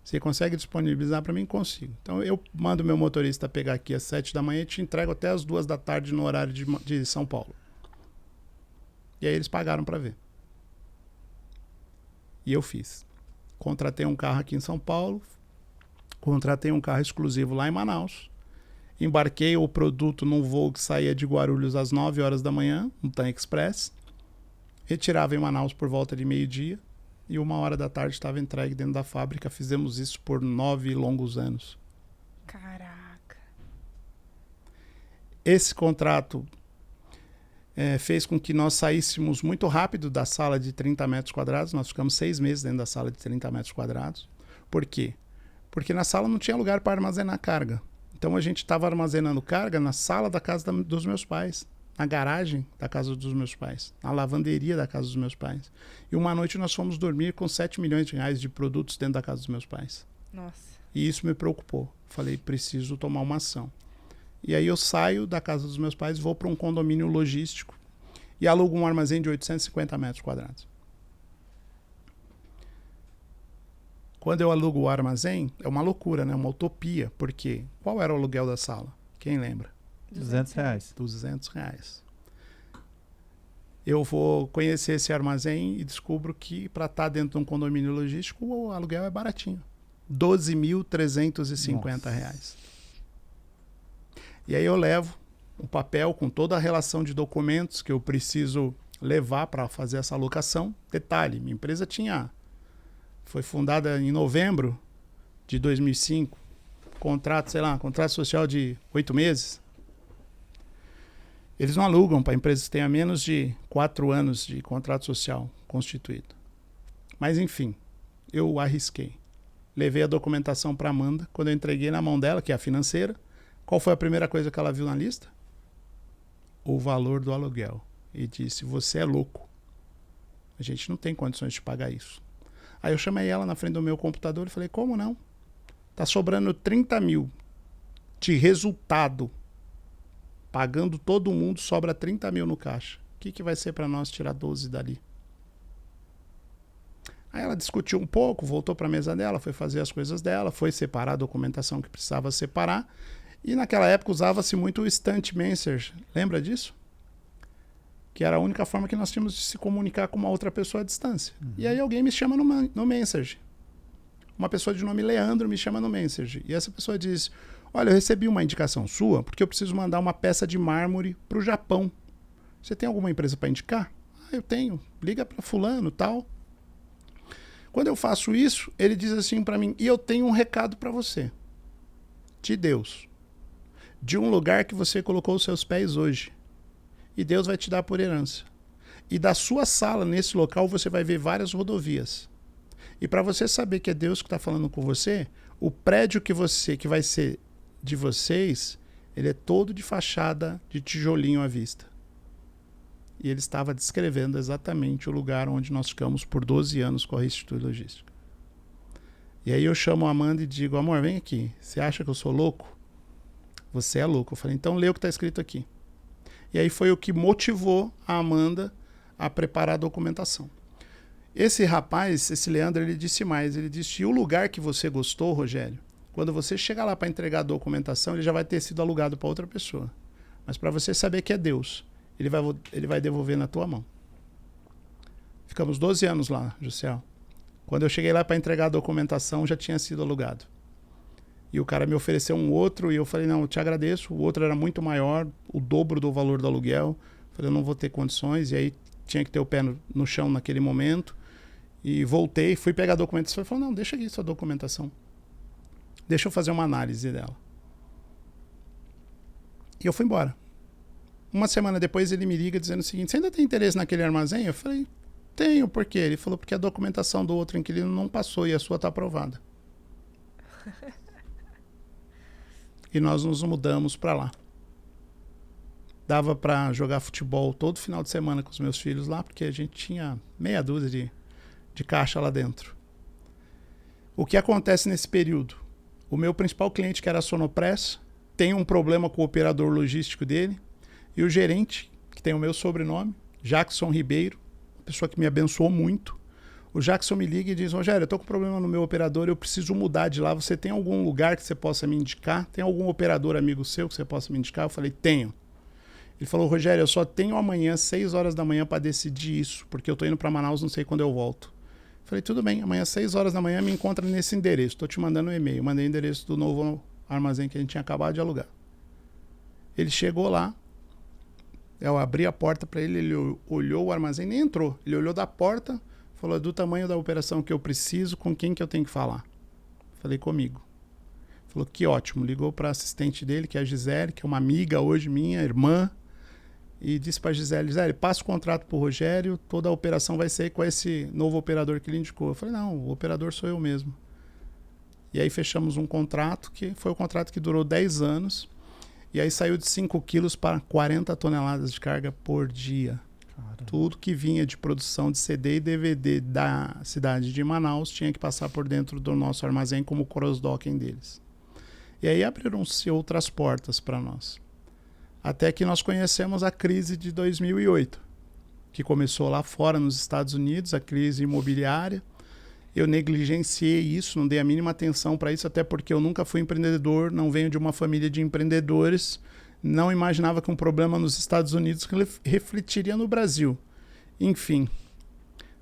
Você consegue disponibilizar para mim? Consigo. Então eu mando meu motorista pegar aqui às 7 da manhã e te entrego até às 2 da tarde no horário de São Paulo. E aí eles pagaram para ver. E eu fiz. Contratei um carro aqui em São Paulo, contratei um carro exclusivo lá em Manaus, embarquei o produto num voo que saía de Guarulhos às 9 horas da manhã, um TAM Express, retirava em Manaus por volta de meio-dia, e 1h da tarde estava entregue dentro da fábrica. Fizemos isso por 9 longos anos. Caraca. Esse contrato fez com que nós saíssemos muito rápido da sala de 30 metros quadrados. Nós ficamos 6 meses dentro da sala de 30 metros quadrados. Por quê? Porque na sala não tinha lugar para armazenar carga. Então a gente estava armazenando carga na sala da casa dos meus pais, na garagem da casa dos meus pais, na lavanderia da casa dos meus pais. E uma noite nós fomos dormir com 7 milhões de reais de produtos dentro da casa dos meus pais. Nossa. E isso me preocupou. Falei, preciso tomar uma ação. E aí eu saio da casa dos meus pais, vou para um condomínio logístico e alugo um armazém de 850 metros quadrados. Quando eu alugo o armazém, é uma loucura, né? Uma utopia. Por quê? Qual era o aluguel da sala? Quem lembra? R$200. R$200. Eu vou conhecer esse armazém e descubro que para estar dentro de um condomínio logístico, o aluguel é baratinho. R$12.350. E aí eu levo um papel com toda a relação de documentos que eu preciso levar para fazer essa alocação. Detalhe, minha empresa foi fundada em novembro de 2005. Contrato social de 8 meses. Eles não alugam para empresas que tenham menos de 4 anos de contrato social constituído. Mas enfim, eu arrisquei. Levei a documentação para Amanda. Quando eu entreguei na mão dela, que é a financeira, qual foi a primeira coisa que ela viu na lista? O valor do aluguel. E disse, você é louco. A gente não tem condições de pagar isso. Aí eu chamei ela na frente do meu computador e falei, como não? Tá sobrando 30 mil de resultado. Pagando todo mundo, sobra 30 mil no caixa. O que vai ser para nós tirar 12 dali? Aí ela discutiu um pouco, voltou para a mesa dela, foi fazer as coisas dela, foi separar a documentação que precisava separar. E naquela época usava-se muito o Instant Message. Lembra disso? Que era a única forma que nós tínhamos de se comunicar com uma outra pessoa à distância. Uhum. E aí alguém me chama no Message. Uma pessoa de nome Leandro me chama no Message. E essa pessoa diz, olha, eu recebi uma indicação sua porque eu preciso mandar uma peça de mármore para o Japão. Você tem alguma empresa para indicar? Ah, eu tenho. Liga para fulano, tal. Quando eu faço isso, ele diz assim para mim, e eu tenho um recado para você. De Deus. De um lugar que você colocou os seus pés hoje. E Deus vai te dar por herança. E da sua sala, nesse local, você vai ver várias rodovias. E para você saber que é Deus que está falando com você, o prédio que vai ser de vocês, ele é todo de fachada de tijolinho à vista. E ele estava descrevendo exatamente o lugar onde nós ficamos por 12 anos com a Restitui Logística. E aí eu chamo a Amanda e digo, amor, vem aqui, você acha que eu sou louco? Você é louco. Eu falei, então lê o que está escrito aqui. E aí foi o que motivou a Amanda a preparar a documentação. Esse rapaz, esse Leandro, ele disse mais. Ele disse, e o lugar que você gostou, Rogério, quando você chegar lá para entregar a documentação, ele já vai ter sido alugado para outra pessoa. Mas para você saber que é Deus, ele vai devolver na tua mão. Ficamos 12 anos lá, Juscel. Quando eu cheguei lá para entregar a documentação, já tinha sido alugado. E o cara me ofereceu um outro e eu falei, não, eu te agradeço. O outro era muito maior, o dobro do valor do aluguel. Eu falei, eu não vou ter condições. E aí tinha que ter o pé no chão naquele momento. E voltei, fui pegar a documentação. Ele falou, não, deixa aqui sua documentação. Deixa eu fazer uma análise dela. E eu fui embora. Uma semana depois ele me liga dizendo o seguinte, você ainda tem interesse naquele armazém? Eu falei, Tenho, por quê? Ele falou, porque a documentação do outro inquilino não passou e a sua está aprovada. E nós nos mudamos para lá. Dava para jogar futebol todo final de semana com os meus filhos lá, porque a gente tinha meia dúzia de caixa lá dentro. O que acontece nesse período? O meu principal cliente, que era a Sonopress, tem um problema com o operador logístico dele, e o gerente, que tem o meu sobrenome, Jackson Ribeiro, pessoa que me abençoou muito, o Jackson me liga e diz, Rogério, eu estou com problema no meu operador, eu preciso mudar de lá, você tem algum lugar que você possa me indicar? Tem algum operador amigo seu que você possa me indicar? Eu falei, tenho. Ele falou, Rogério, eu só tenho amanhã, 6 horas da manhã, para decidir isso, porque eu estou indo para Manaus, não sei quando eu volto. Eu falei, tudo bem, amanhã, 6 horas da manhã, me encontra nesse endereço, estou te mandando um e-mail. Mandei o endereço do novo armazém que a gente tinha acabado de alugar. Ele chegou lá, eu abri a porta para ele, ele olhou o armazém, nem entrou. Ele olhou da porta, falou, do tamanho da operação que eu preciso, com quem que eu tenho que falar? Falei, comigo. Falou, que ótimo. Ligou para a assistente dele, que é a Gisele, que é uma amiga hoje minha, irmã, e disse para a Gisele, passa o contrato para o Rogério, toda a operação vai ser com esse novo operador que ele indicou. Eu falei, não, o operador sou eu mesmo. E aí fechamos um contrato, que foi o contrato que durou 10 anos, e aí saiu de 5 quilos para 40 toneladas de carga por dia. Caramba. Tudo que vinha de produção de CD e DVD da cidade de Manaus tinha que passar por dentro do nosso armazém como cross-docking deles. E aí abriram-se outras portas para nós. Até que nós conhecemos a crise de 2008, que começou lá fora nos Estados Unidos, a crise imobiliária. Eu negligenciei isso, não dei a mínima atenção para isso, até porque eu nunca fui empreendedor, não venho de uma família de empreendedores, não imaginava que um problema nos Estados Unidos refletiria no Brasil. Enfim,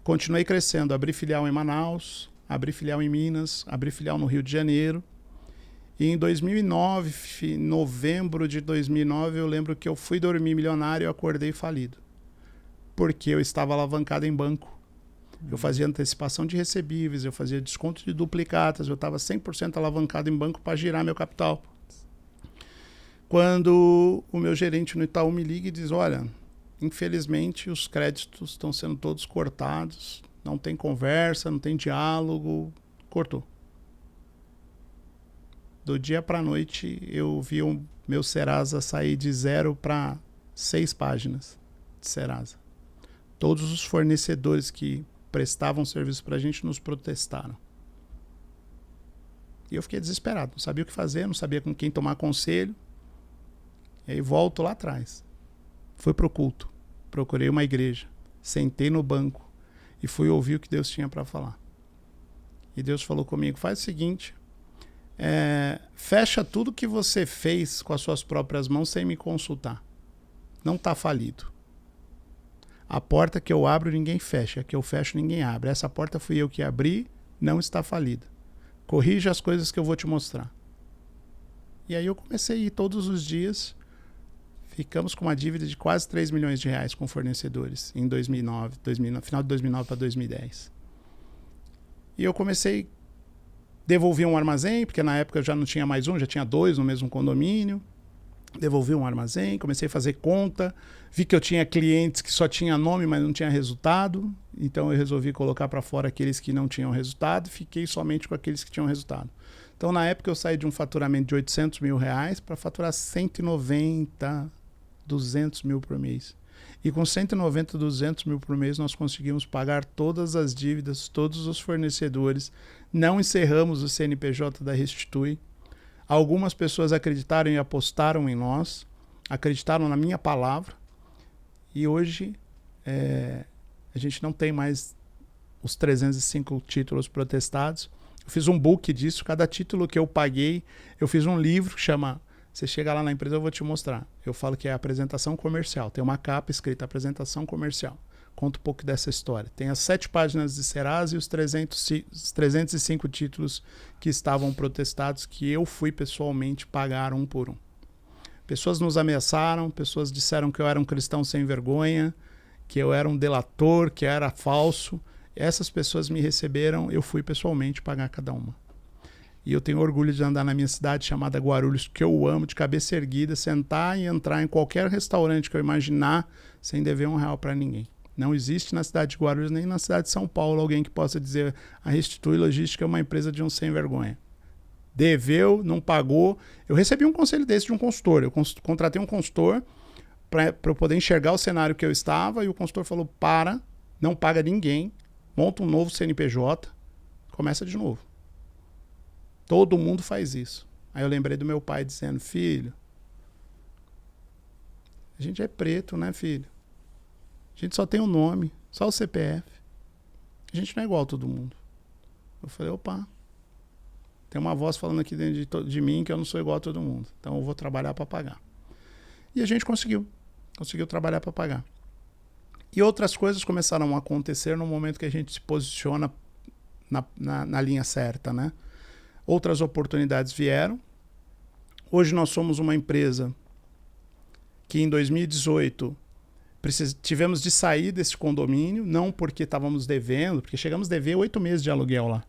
continuei crescendo, abri filial em Manaus, abri filial em Minas, abri filial no Rio de Janeiro. E em 2009, novembro de 2009, eu lembro que eu fui dormir milionário e acordei falido. Porque eu estava alavancado em banco. Eu fazia antecipação de recebíveis, eu fazia desconto de duplicatas, eu estava 100% alavancado em banco para girar meu capital. Quando o meu gerente no Itaú me liga e diz, olha, infelizmente os créditos estão sendo todos cortados, não tem conversa, não tem diálogo, cortou. Do dia para a noite, eu vi o meu Serasa sair de 0 para 6 páginas de Serasa. Todos os fornecedores que prestavam serviço para a gente nos protestaram. E eu fiquei desesperado, não sabia o que fazer, não sabia com quem tomar conselho. E aí volto lá atrás. Fui para o culto, procurei uma igreja, sentei no banco e fui ouvir o que Deus tinha para falar. E Deus falou comigo, faz o seguinte... fecha tudo que você fez com as suas próprias mãos sem me consultar. Não está falido. A porta que eu abro ninguém fecha, a que eu fecho ninguém abre. Essa porta fui eu que abri, não está falida. Corrija as coisas que eu vou te mostrar. E aí eu comecei a ir todos os dias. Ficamos com uma dívida de quase 3 milhões de reais com fornecedores em 2009, final de 2009 para 2010. E eu comecei devolvi um armazém, porque na época eu já não tinha mais um, já tinha 2 no mesmo condomínio. Devolvi um armazém, comecei a fazer conta. Vi que eu tinha clientes que só tinha nome, mas não tinha resultado. Então eu resolvi colocar para fora aqueles que não tinham resultado e fiquei somente com aqueles que tinham resultado. Então na época eu saí de um faturamento de 800 mil reais para faturar 190, 200 mil por mês. E com 190, 200 mil por mês, nós conseguimos pagar todas as dívidas, todos os fornecedores. Não encerramos o CNPJ da Restitui. Algumas pessoas acreditaram e apostaram em nós, acreditaram na minha palavra. E hoje a gente não tem mais os 305 títulos protestados. Eu fiz um book disso, cada título que eu paguei, eu fiz um livro que chama... Você chega lá na empresa, eu vou te mostrar. Eu falo que é a apresentação comercial. Tem uma capa escrita apresentação comercial. Conta um pouco dessa história. Tem as 7 páginas de Serasa e os 305 títulos que estavam protestados, que eu fui pessoalmente pagar um por um. Pessoas nos ameaçaram, pessoas disseram que eu era um cristão sem vergonha, que eu era um delator, que era falso. Essas pessoas me receberam, eu fui pessoalmente pagar cada uma. E eu tenho orgulho de andar na minha cidade chamada Guarulhos, que eu amo, de cabeça erguida, sentar e entrar em qualquer restaurante que eu imaginar sem dever R$1 para ninguém. Não existe na cidade de Guarulhos nem na cidade de São Paulo alguém que possa dizer a Restitui Logística é uma empresa de um sem vergonha. Deveu, não pagou. Eu recebi um conselho desse de um consultor. Eu contratei um consultor para eu poder enxergar o cenário que eu estava e o consultor falou, não paga ninguém, monta um novo CNPJ, começa de novo. Todo mundo faz isso. Aí eu lembrei do meu pai dizendo, filho, a gente é preto, né, filho? A gente só tem o nome, só o CPF. A gente não é igual a todo mundo. Eu falei, opa, tem uma voz falando aqui dentro de mim que eu não sou igual a todo mundo. Então eu vou trabalhar para pagar. E a gente conseguiu trabalhar para pagar. E outras coisas começaram a acontecer no momento que a gente se posiciona na linha certa, né? Outras oportunidades vieram. Hoje nós somos uma empresa que em 2018 tivemos de sair desse condomínio, não porque estávamos devendo, porque chegamos a dever 8 meses de aluguel lá.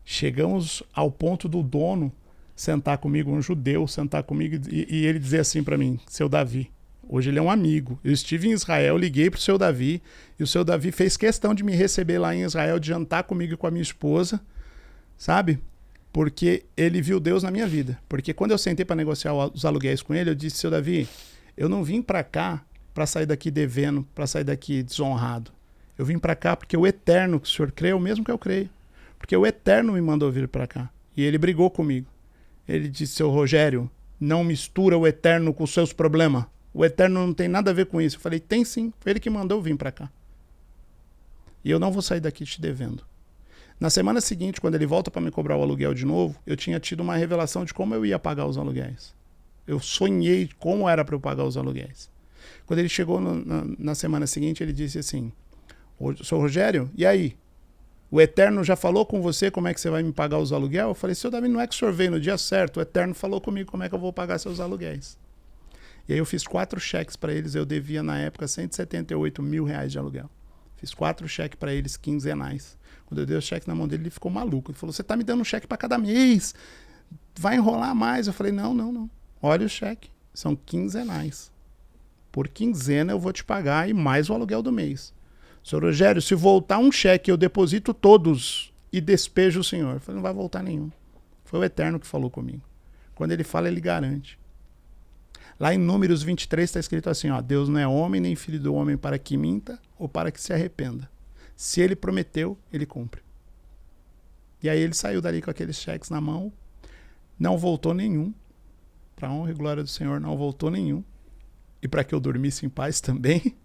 Chegamos ao ponto do dono sentar comigo, um judeu, sentar comigo e ele dizer assim para mim, seu Davi, hoje ele é um amigo. Eu estive em Israel, liguei para o seu Davi e o seu Davi fez questão de me receber lá em Israel, de jantar comigo e com a minha esposa, sabe? Porque ele viu Deus na minha vida. Porque quando eu sentei para negociar os aluguéis com ele, eu disse, seu Davi, eu não vim para cá para sair daqui devendo, para sair daqui desonrado. Eu vim para cá porque o eterno que o senhor crê é o mesmo que eu creio. Porque o eterno me mandou vir para cá. E ele brigou comigo. Ele disse, seu Rogério, não mistura o eterno com os seus problemas. O eterno não tem nada a ver com isso. Eu falei, tem sim. Foi ele que mandou eu vir para cá. E eu não vou sair daqui te devendo. Na semana seguinte, quando ele volta para me cobrar o aluguel de novo, eu tinha tido uma revelação de como eu ia pagar os aluguéis. Eu sonhei como era para eu pagar os aluguéis. Quando ele chegou na semana seguinte, ele disse assim, seu Rogério, e aí? O Eterno já falou com você como é que você vai me pagar os aluguéis? Eu falei, seu Davi, não é que o senhor veio no dia certo, o Eterno falou comigo como é que eu vou pagar seus aluguéis. E aí eu fiz 4 cheques para eles, eu devia na época R$178 mil de aluguel. Fiz 4 cheques para eles, quinzenais. Quando eu dei o cheque na mão dele, ele ficou maluco. Ele falou, você tá me dando um cheque para cada mês, vai enrolar mais. Eu falei, não. Olha o cheque, são quinzenais. Por quinzena eu vou te pagar e mais o aluguel do mês. Senhor Rogério, se voltar um cheque, eu deposito todos e despejo o senhor. Eu falei, não vai voltar nenhum. Foi o Eterno que falou comigo. Quando ele fala, ele garante. Lá em Números 23 está escrito assim, ó, Deus não é homem nem filho do homem para que minta ou para que se arrependa. Se ele prometeu, ele cumpre. E aí ele saiu dali com aqueles cheques na mão, não voltou nenhum. Para a honra e glória do Senhor, não voltou nenhum. E para que eu dormisse em paz também.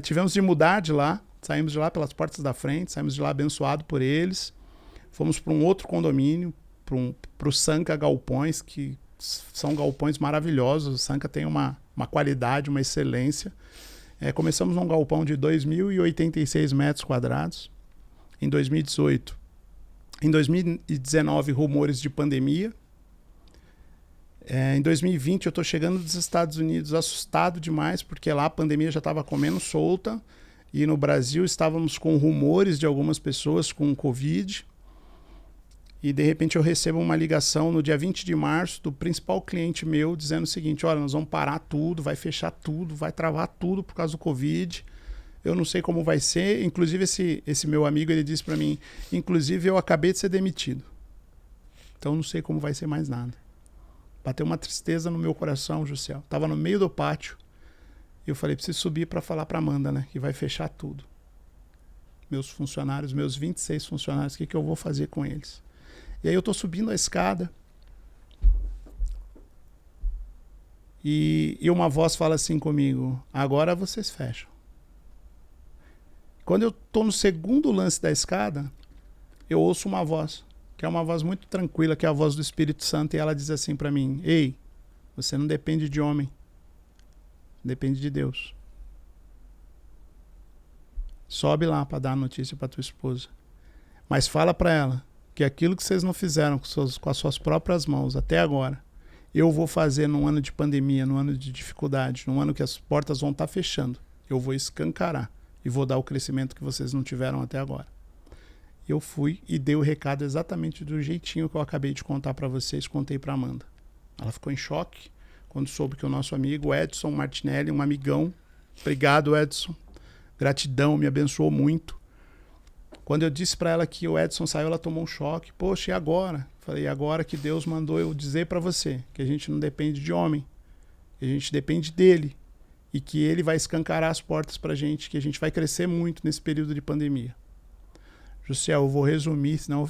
Tivemos de mudar de lá, saímos de lá pelas portas da frente, saímos de lá abençoados por eles. Fomos para um outro condomínio, para o Sanca Galpões, que são galpões maravilhosos. O Sanca tem uma qualidade, uma excelência. Começamos num galpão de 2.086 metros quadrados em 2018. Em 2019, rumores de pandemia. Em 2020 eu estou chegando dos Estados Unidos assustado demais, porque lá a pandemia já estava comendo solta e no Brasil estávamos com rumores de algumas pessoas com Covid. E de repente eu recebo uma ligação no dia 20 de março do principal cliente meu dizendo o seguinte, olha, nós vamos parar tudo, vai fechar tudo, vai travar tudo por causa do Covid. Eu não sei como vai ser. Inclusive esse meu amigo, ele disse para mim, inclusive eu acabei de ser demitido. Então não sei como vai ser mais nada. Bateu uma tristeza no meu coração, Jussiel. Tava no meio do pátio. E eu falei, preciso subir para falar para Amanda, né? Que vai fechar tudo. Meus funcionários, meus 26 funcionários, o que eu vou fazer com eles? E aí eu tô subindo a escada. E uma voz fala assim comigo, agora vocês fecham. Quando eu tô no segundo lance da escada, eu ouço uma voz. Que é uma voz muito tranquila, que é a voz do Espírito Santo, e ela diz assim para mim, ei, você não depende de homem, depende de Deus. Sobe lá para dar a notícia para tua esposa, mas fala para ela que aquilo que vocês não fizeram com as suas próprias mãos até agora, eu vou fazer num ano de pandemia, num ano de dificuldade, num ano que as portas vão estar fechando, eu vou escancarar e vou dar o crescimento que vocês não tiveram até agora. Eu fui e dei o recado exatamente do jeitinho que eu acabei de contar para vocês, contei para Amanda. Ela ficou em choque quando soube que o nosso amigo Edson Martinelli, um amigão, obrigado Edson, Gratidão, me abençoou muito. Quando eu disse para ela que o Edson saiu, ela tomou um choque. Poxa, e agora? Falei, agora que Deus mandou eu dizer para você que a gente não depende de homem, que a gente depende dele e que ele vai escancarar as portas pra gente, que a gente vai crescer muito nesse período de pandemia. Jussiel, eu vou resumir, senão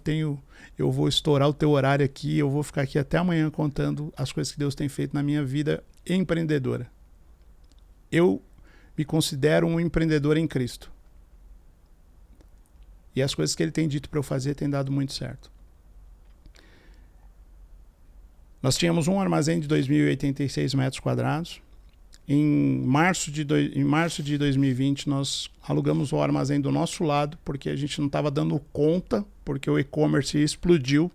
eu vou estourar o teu horário aqui, eu vou ficar aqui até amanhã contando as coisas que Deus tem feito na minha vida empreendedora. Eu me considero um empreendedor em Cristo. E as coisas que ele tem dito para eu fazer têm dado muito certo. Nós tínhamos um armazém de 2.086 metros quadrados. Em março de 2020, nós alugamos o armazém do nosso lado, porque a gente não estava dando conta, porque o e-commerce explodiu.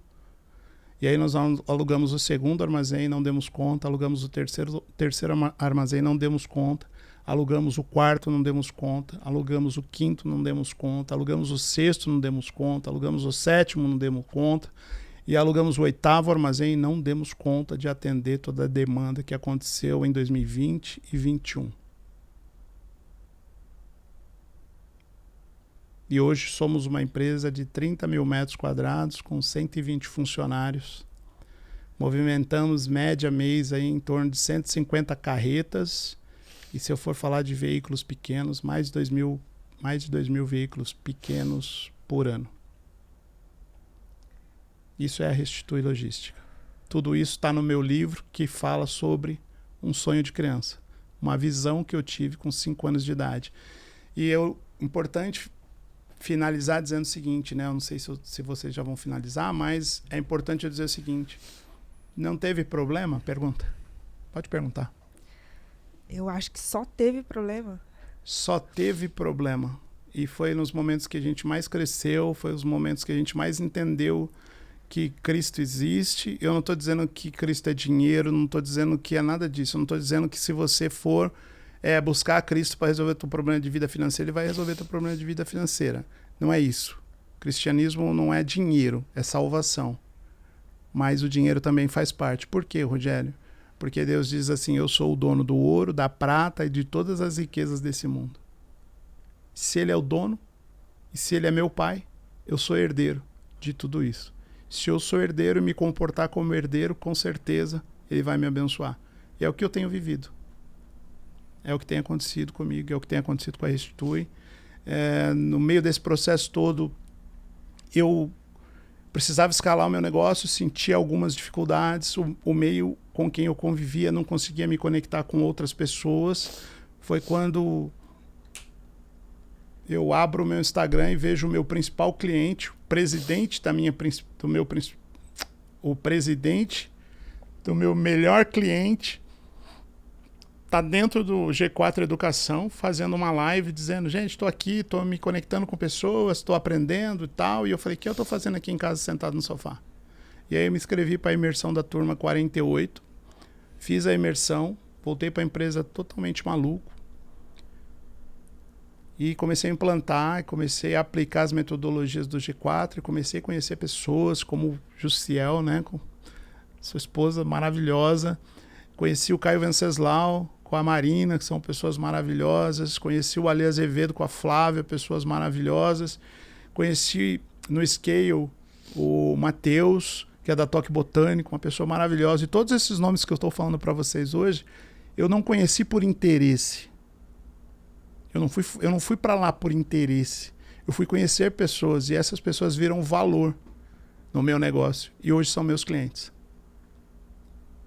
E aí nós alugamos o segundo armazém, não demos conta. Alugamos o terceiro armazém, não demos conta. Alugamos o quarto, não demos conta. Alugamos o quinto, não demos conta. Alugamos o sexto, não demos conta. Alugamos o sétimo, não demos conta. E alugamos o oitavo armazém e não demos conta de atender toda a demanda que aconteceu em 2020 e 2021. E hoje somos uma empresa de 30 mil metros quadrados com 120 funcionários. Movimentamos média mês aí em torno de 150 carretas. E se eu for falar de veículos pequenos, mais de 2 mil veículos pequenos por ano. Isso é a Restitui Logística. Tudo isso está no meu livro que fala sobre um sonho de criança. Uma visão que eu tive com 5 anos de idade. E é importante finalizar dizendo o seguinte, né? Eu não sei se vocês já vão finalizar, mas é importante eu dizer o seguinte. Não teve problema? Pergunta. Pode perguntar. Eu acho que só teve problema. Só teve problema. E foi nos momentos que a gente mais cresceu, foi os momentos que a gente mais entendeu que Cristo existe. Eu não estou dizendo que Cristo é dinheiro, não estou dizendo que é nada disso. Eu não estou dizendo que se você for buscar Cristo para resolver o teu problema de vida financeira, ele vai resolver o teu problema de vida financeira. Não é isso. O cristianismo não é dinheiro, é salvação. Mas o dinheiro também faz parte. Por quê, Rogério? Porque Deus diz assim, eu sou o dono do ouro, da prata e de todas as riquezas desse mundo. Se ele é o dono, e se ele é meu pai, eu sou herdeiro de tudo isso. Se eu sou herdeiro e me comportar como herdeiro, com certeza ele vai me abençoar. E é o que eu tenho vivido. É o que tem acontecido comigo, é o que tem acontecido com a Restitui. No meio desse processo todo, eu precisava escalar o meu negócio, sentia algumas dificuldades, o meio com quem eu convivia não conseguia me conectar com outras pessoas. Foi quando eu abro o meu Instagram e vejo o meu principal cliente, o presidente do meu melhor cliente, tá dentro do G4 Educação, fazendo uma live, dizendo, gente, estou aqui, estou me conectando com pessoas, estou aprendendo e tal. E eu falei, o que eu estou fazendo aqui em casa sentado no sofá? E aí eu me inscrevi para a imersão da turma 48, fiz a imersão, voltei para a empresa totalmente maluco. E comecei a implantar, comecei a aplicar as metodologias do G4, e comecei a conhecer pessoas como o Jussiel, né, com sua esposa maravilhosa. Conheci o Caio Venceslau com a Marina, que são pessoas maravilhosas. Conheci o Ale Azevedo com a Flávia, pessoas maravilhosas. Conheci no Scale o Matheus, que é da Toque Botânico, uma pessoa maravilhosa. E todos esses nomes que eu estou falando para vocês hoje, eu não conheci por interesse. Eu não fui para lá por interesse. Eu fui conhecer pessoas e essas pessoas viram valor no meu negócio. E hoje são meus clientes.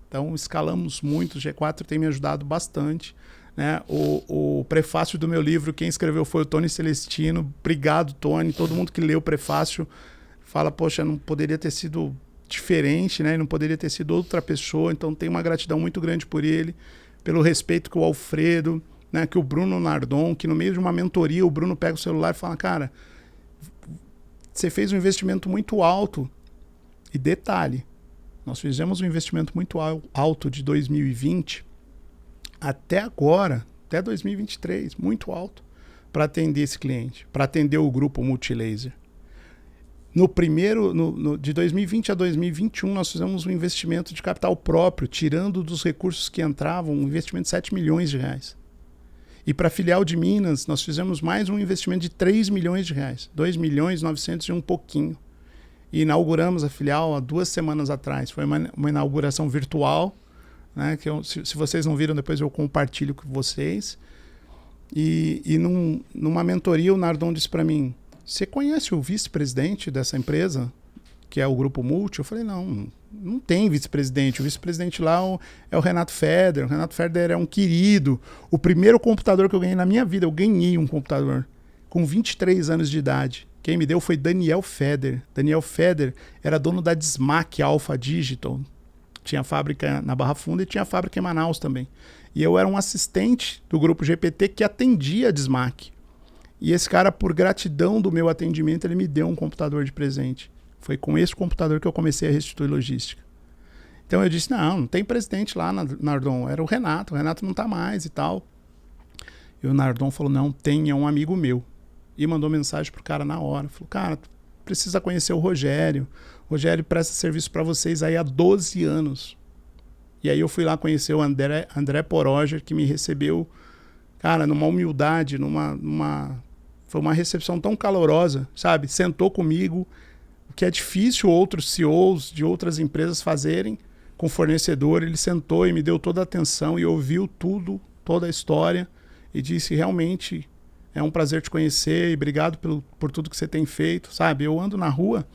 Então, escalamos muito. O G4 tem me ajudado bastante. Né? O prefácio do meu livro, quem escreveu foi o Tony Celestino. Obrigado, Tony. Todo mundo que leu o prefácio fala, poxa, não poderia ter sido diferente, né? Não poderia ter sido outra pessoa. Então, tenho uma gratidão muito grande por ele, pelo respeito que o Alfredo, né, que o Bruno Nardon, que no meio de uma mentoria, o Bruno pega o celular e fala, cara, você fez um investimento muito alto. E detalhe, nós fizemos um investimento muito alto de 2020 até agora, até 2023, muito alto, para atender esse cliente, para atender o grupo Multilaser. De 2020 a 2021, nós fizemos um investimento de capital próprio, tirando dos recursos que entravam, um investimento de 7 milhões de reais. E para a filial de Minas, nós fizemos mais um investimento de 3 milhões de reais. 2 milhões 900 e um pouquinho. E inauguramos a filial há 2 semanas atrás. Foi uma inauguração virtual, né, que se vocês não viram, depois eu compartilho com vocês. E numa mentoria, o Nardon disse para mim, você conhece o vice-presidente dessa empresa, que é o Grupo Multi? Eu falei, não tem vice-presidente. O vice-presidente lá é o Renato Feder. O Renato Feder é um querido. O primeiro computador que eu ganhei na minha vida, eu ganhei um computador com 23 anos de idade. Quem me deu foi Daniel Feder. Daniel Feder era dono da Dismac Alpha Digital. Tinha fábrica na Barra Funda e tinha fábrica em Manaus também. E eu era um assistente do Grupo GPT que atendia a Dismac. E esse cara, por gratidão do meu atendimento, ele me deu um computador de presente. Foi com esse computador que eu comecei a restituir logística. Então eu disse, não tem presidente lá, Nardon. Era o Renato não está mais e tal. E o Nardon falou, não, é um amigo meu. E mandou mensagem pro cara na hora. Falou, cara, precisa conhecer o Rogério. O Rogério presta serviço para vocês aí há 12 anos. E aí eu fui lá conhecer o André Poroger, que me recebeu, cara, numa humildade, foi uma recepção tão calorosa, sabe? Sentou comigo, o que é difícil outros CEOs de outras empresas fazerem com fornecedor. Ele sentou e me deu toda a atenção e ouviu tudo, toda a história, e disse, realmente, é um prazer te conhecer e obrigado por tudo que você tem feito, sabe? Eu ando na rua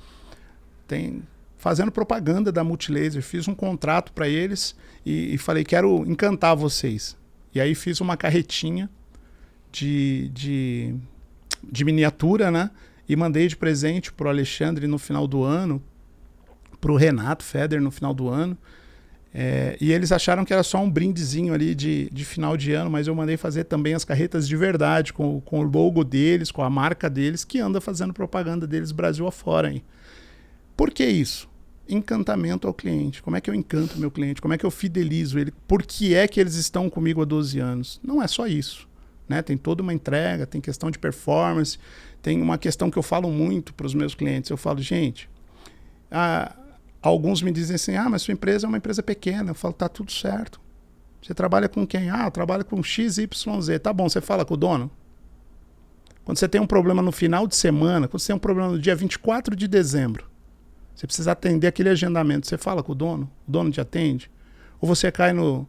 fazendo propaganda da Multilaser, fiz um contrato para eles e falei, quero encantar vocês. E aí fiz uma carretinha de miniatura, né? E mandei de presente pro Alexandre no final do ano, pro Renato Feder no final do ano. E eles acharam que era só um brindezinho ali de final de ano, mas eu mandei fazer também as carretas de verdade, com o logo deles, com a marca deles, que anda fazendo propaganda deles Brasil afora. Hein? Por que isso? Encantamento ao cliente. Como é que eu encanto o meu cliente? Como é que eu fidelizo ele? Por que é que eles estão comigo há 12 anos? Não é só isso. Né? Tem toda uma entrega, tem questão de performance, tem uma questão que eu falo muito para os meus clientes. Eu falo, gente, alguns me dizem assim, mas sua empresa é uma empresa pequena. Eu falo, tá tudo certo. Você trabalha com quem? Eu trabalho com XYZ. Tá bom, você fala com o dono? Quando você tem um problema no final de semana, quando você tem um problema no dia 24 de dezembro, você precisa atender aquele agendamento, você fala com o dono te atende? Ou você cai no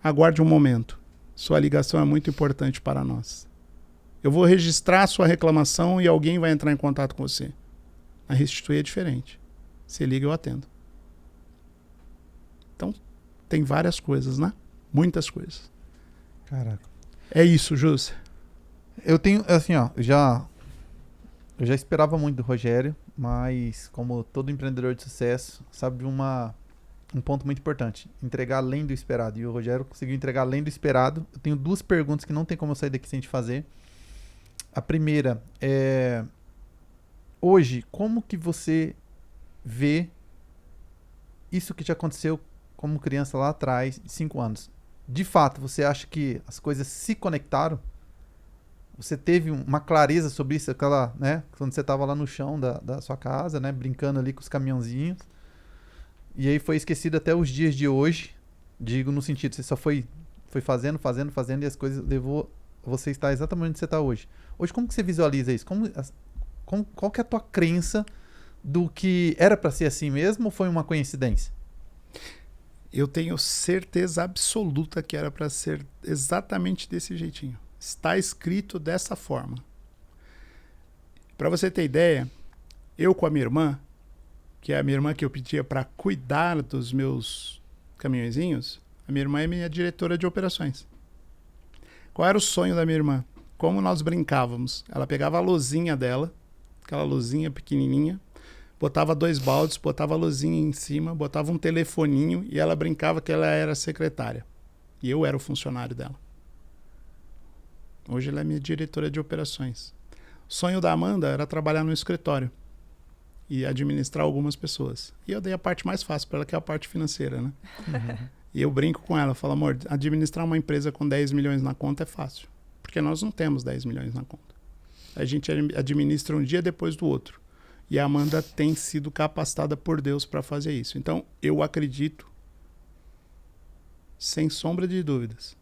aguarde um momento? Sua ligação é muito importante para nós. Eu vou registrar a sua reclamação e alguém vai entrar em contato com você. A restituir é diferente. Você liga, eu atendo. Então, tem várias coisas, né? Muitas coisas. Caraca. É isso, José. Eu tenho, assim, ó, eu já esperava muito do Rogério, mas como todo empreendedor de sucesso, sabe um ponto muito importante, entregar além do esperado. E o Rogério conseguiu entregar além do esperado. Eu tenho 2 perguntas que não tem como eu sair daqui sem te fazer. A primeira é, hoje, como que você vê isso que te aconteceu como criança lá atrás, 5 anos? De fato, você acha que as coisas se conectaram? Você teve uma clareza sobre isso, né, quando você estava lá no chão da sua casa, né, brincando ali com os caminhãozinhos, e aí foi esquecido até os dias de hoje, digo no sentido, você só foi fazendo, e as coisas levou você a estar exatamente onde você está hoje. Hoje, como que você visualiza isso? Qual que é a tua crença do que era para ser assim mesmo ou foi uma coincidência? Eu tenho certeza absoluta que era para ser exatamente desse jeitinho. Está escrito dessa forma. Para você ter ideia, eu com a minha irmã, que é a minha irmã que eu pedia para cuidar dos meus caminhõezinhos, a minha irmã é minha diretora de operações. Qual era o sonho da minha irmã? Como nós brincávamos? Ela pegava a luzinha dela, aquela luzinha pequenininha, botava 2 baldes, botava a luzinha em cima, botava um telefoninho e ela brincava que ela era secretária. E eu era o funcionário dela. Hoje ela é minha diretora de operações. O sonho da Amanda era trabalhar no escritório e administrar algumas pessoas. E eu dei a parte mais fácil para ela, que é a parte financeira, né? Uhum. E eu brinco com ela, falo, amor, administrar uma empresa com 10 milhões na conta é fácil. Porque nós não temos 10 milhões na conta. A gente administra um dia depois do outro. E a Amanda tem sido capacitada por Deus para fazer isso. Então, eu acredito, sem sombra de dúvidas,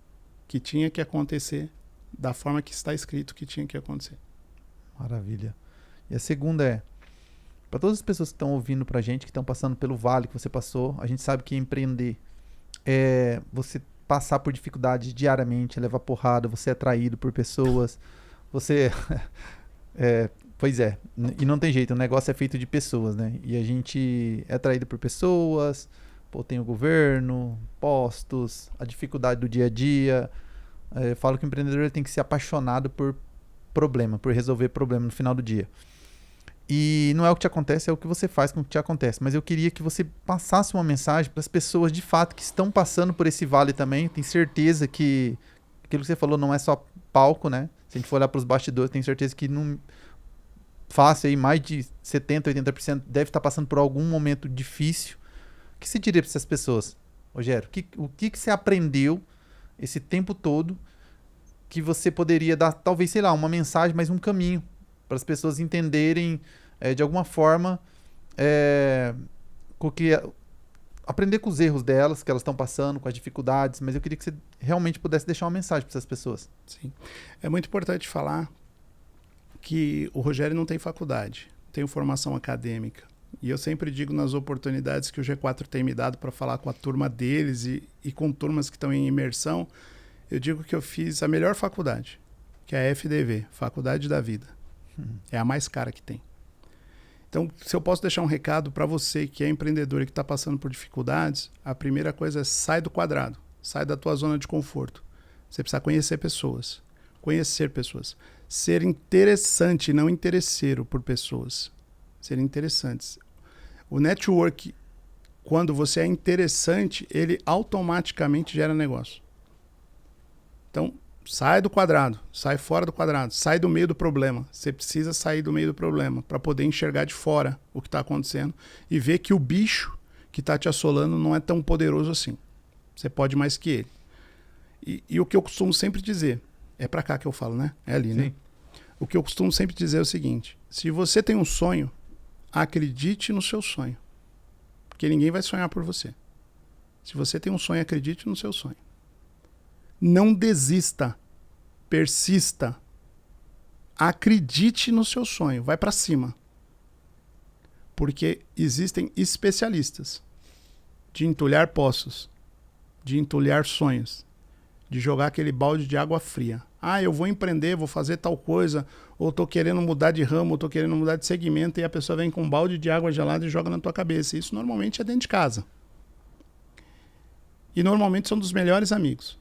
que tinha que acontecer da forma que está escrito que tinha que acontecer. Maravilha. E a segunda é, para todas as pessoas que estão ouvindo pra gente, que estão passando pelo vale que você passou, a gente sabe que empreender é você passar por dificuldades diariamente, levar porrada, você é traído por pessoas, você... pois é, e não tem jeito, o negócio é feito de pessoas, né? E a gente é traído por pessoas, pô, tem o governo, postos, a dificuldade do dia a dia. Eu falo que o empreendedor tem que ser apaixonado por problema, por resolver problema no final do dia. E não é o que te acontece, é o que você faz com o que te acontece. Mas eu queria que você passasse uma mensagem para as pessoas de fato que estão passando por esse vale também. Tenho certeza que aquilo que você falou não é só palco, né? Se a gente for olhar para os bastidores, tenho certeza que não fácil aí, mais de 70%, 80% deve estar passando por algum momento difícil. O que você diria para essas pessoas, Rogério? O que você aprendeu esse tempo todo que você poderia dar, talvez, sei lá, uma mensagem, mas um caminho para as pessoas entenderem de alguma forma aprender com os erros delas, que elas estão passando, com as dificuldades, mas eu queria que você realmente pudesse deixar uma mensagem para essas pessoas. Sim. É muito importante falar que o Rogério não tem faculdade, tem formação acadêmica. E eu sempre digo nas oportunidades que o G4 tem me dado para falar com a turma deles e com turmas que estão em imersão, eu digo que eu fiz a melhor faculdade, que é a FDV, Faculdade da Vida. É a mais cara que tem. Então, se eu posso deixar um recado para você que é empreendedor e que está passando por dificuldades, a primeira coisa é sai do quadrado, sai da tua zona de conforto. Você precisa conhecer pessoas. Ser interessante, não interesseiro por pessoas. Ser interessantes. O network, quando você é interessante, ele automaticamente gera negócio. Então, sai do quadrado, sai fora do quadrado, sai do meio do problema. Você precisa sair do meio do problema para poder enxergar de fora o que está acontecendo e ver que o bicho que está te assolando não é tão poderoso assim. Você pode mais que ele. E o que eu costumo sempre dizer, é para cá que eu falo, né? É ali, Sim. né? O que eu costumo sempre dizer é o seguinte, se você tem um sonho, acredite no seu sonho. Porque ninguém vai sonhar por você. Se você tem um sonho, acredite no seu sonho. Não desista. Persista. Acredite no seu sonho. Vai para cima. Porque existem especialistas de entulhar poços, de entulhar sonhos, de jogar aquele balde de água fria. Ah, eu vou empreender, vou fazer tal coisa, ou estou querendo mudar de ramo, ou estou querendo mudar de segmento, e a pessoa vem com um balde de água gelada e joga na tua cabeça. Isso normalmente é dentro de casa. E normalmente são dos melhores amigos.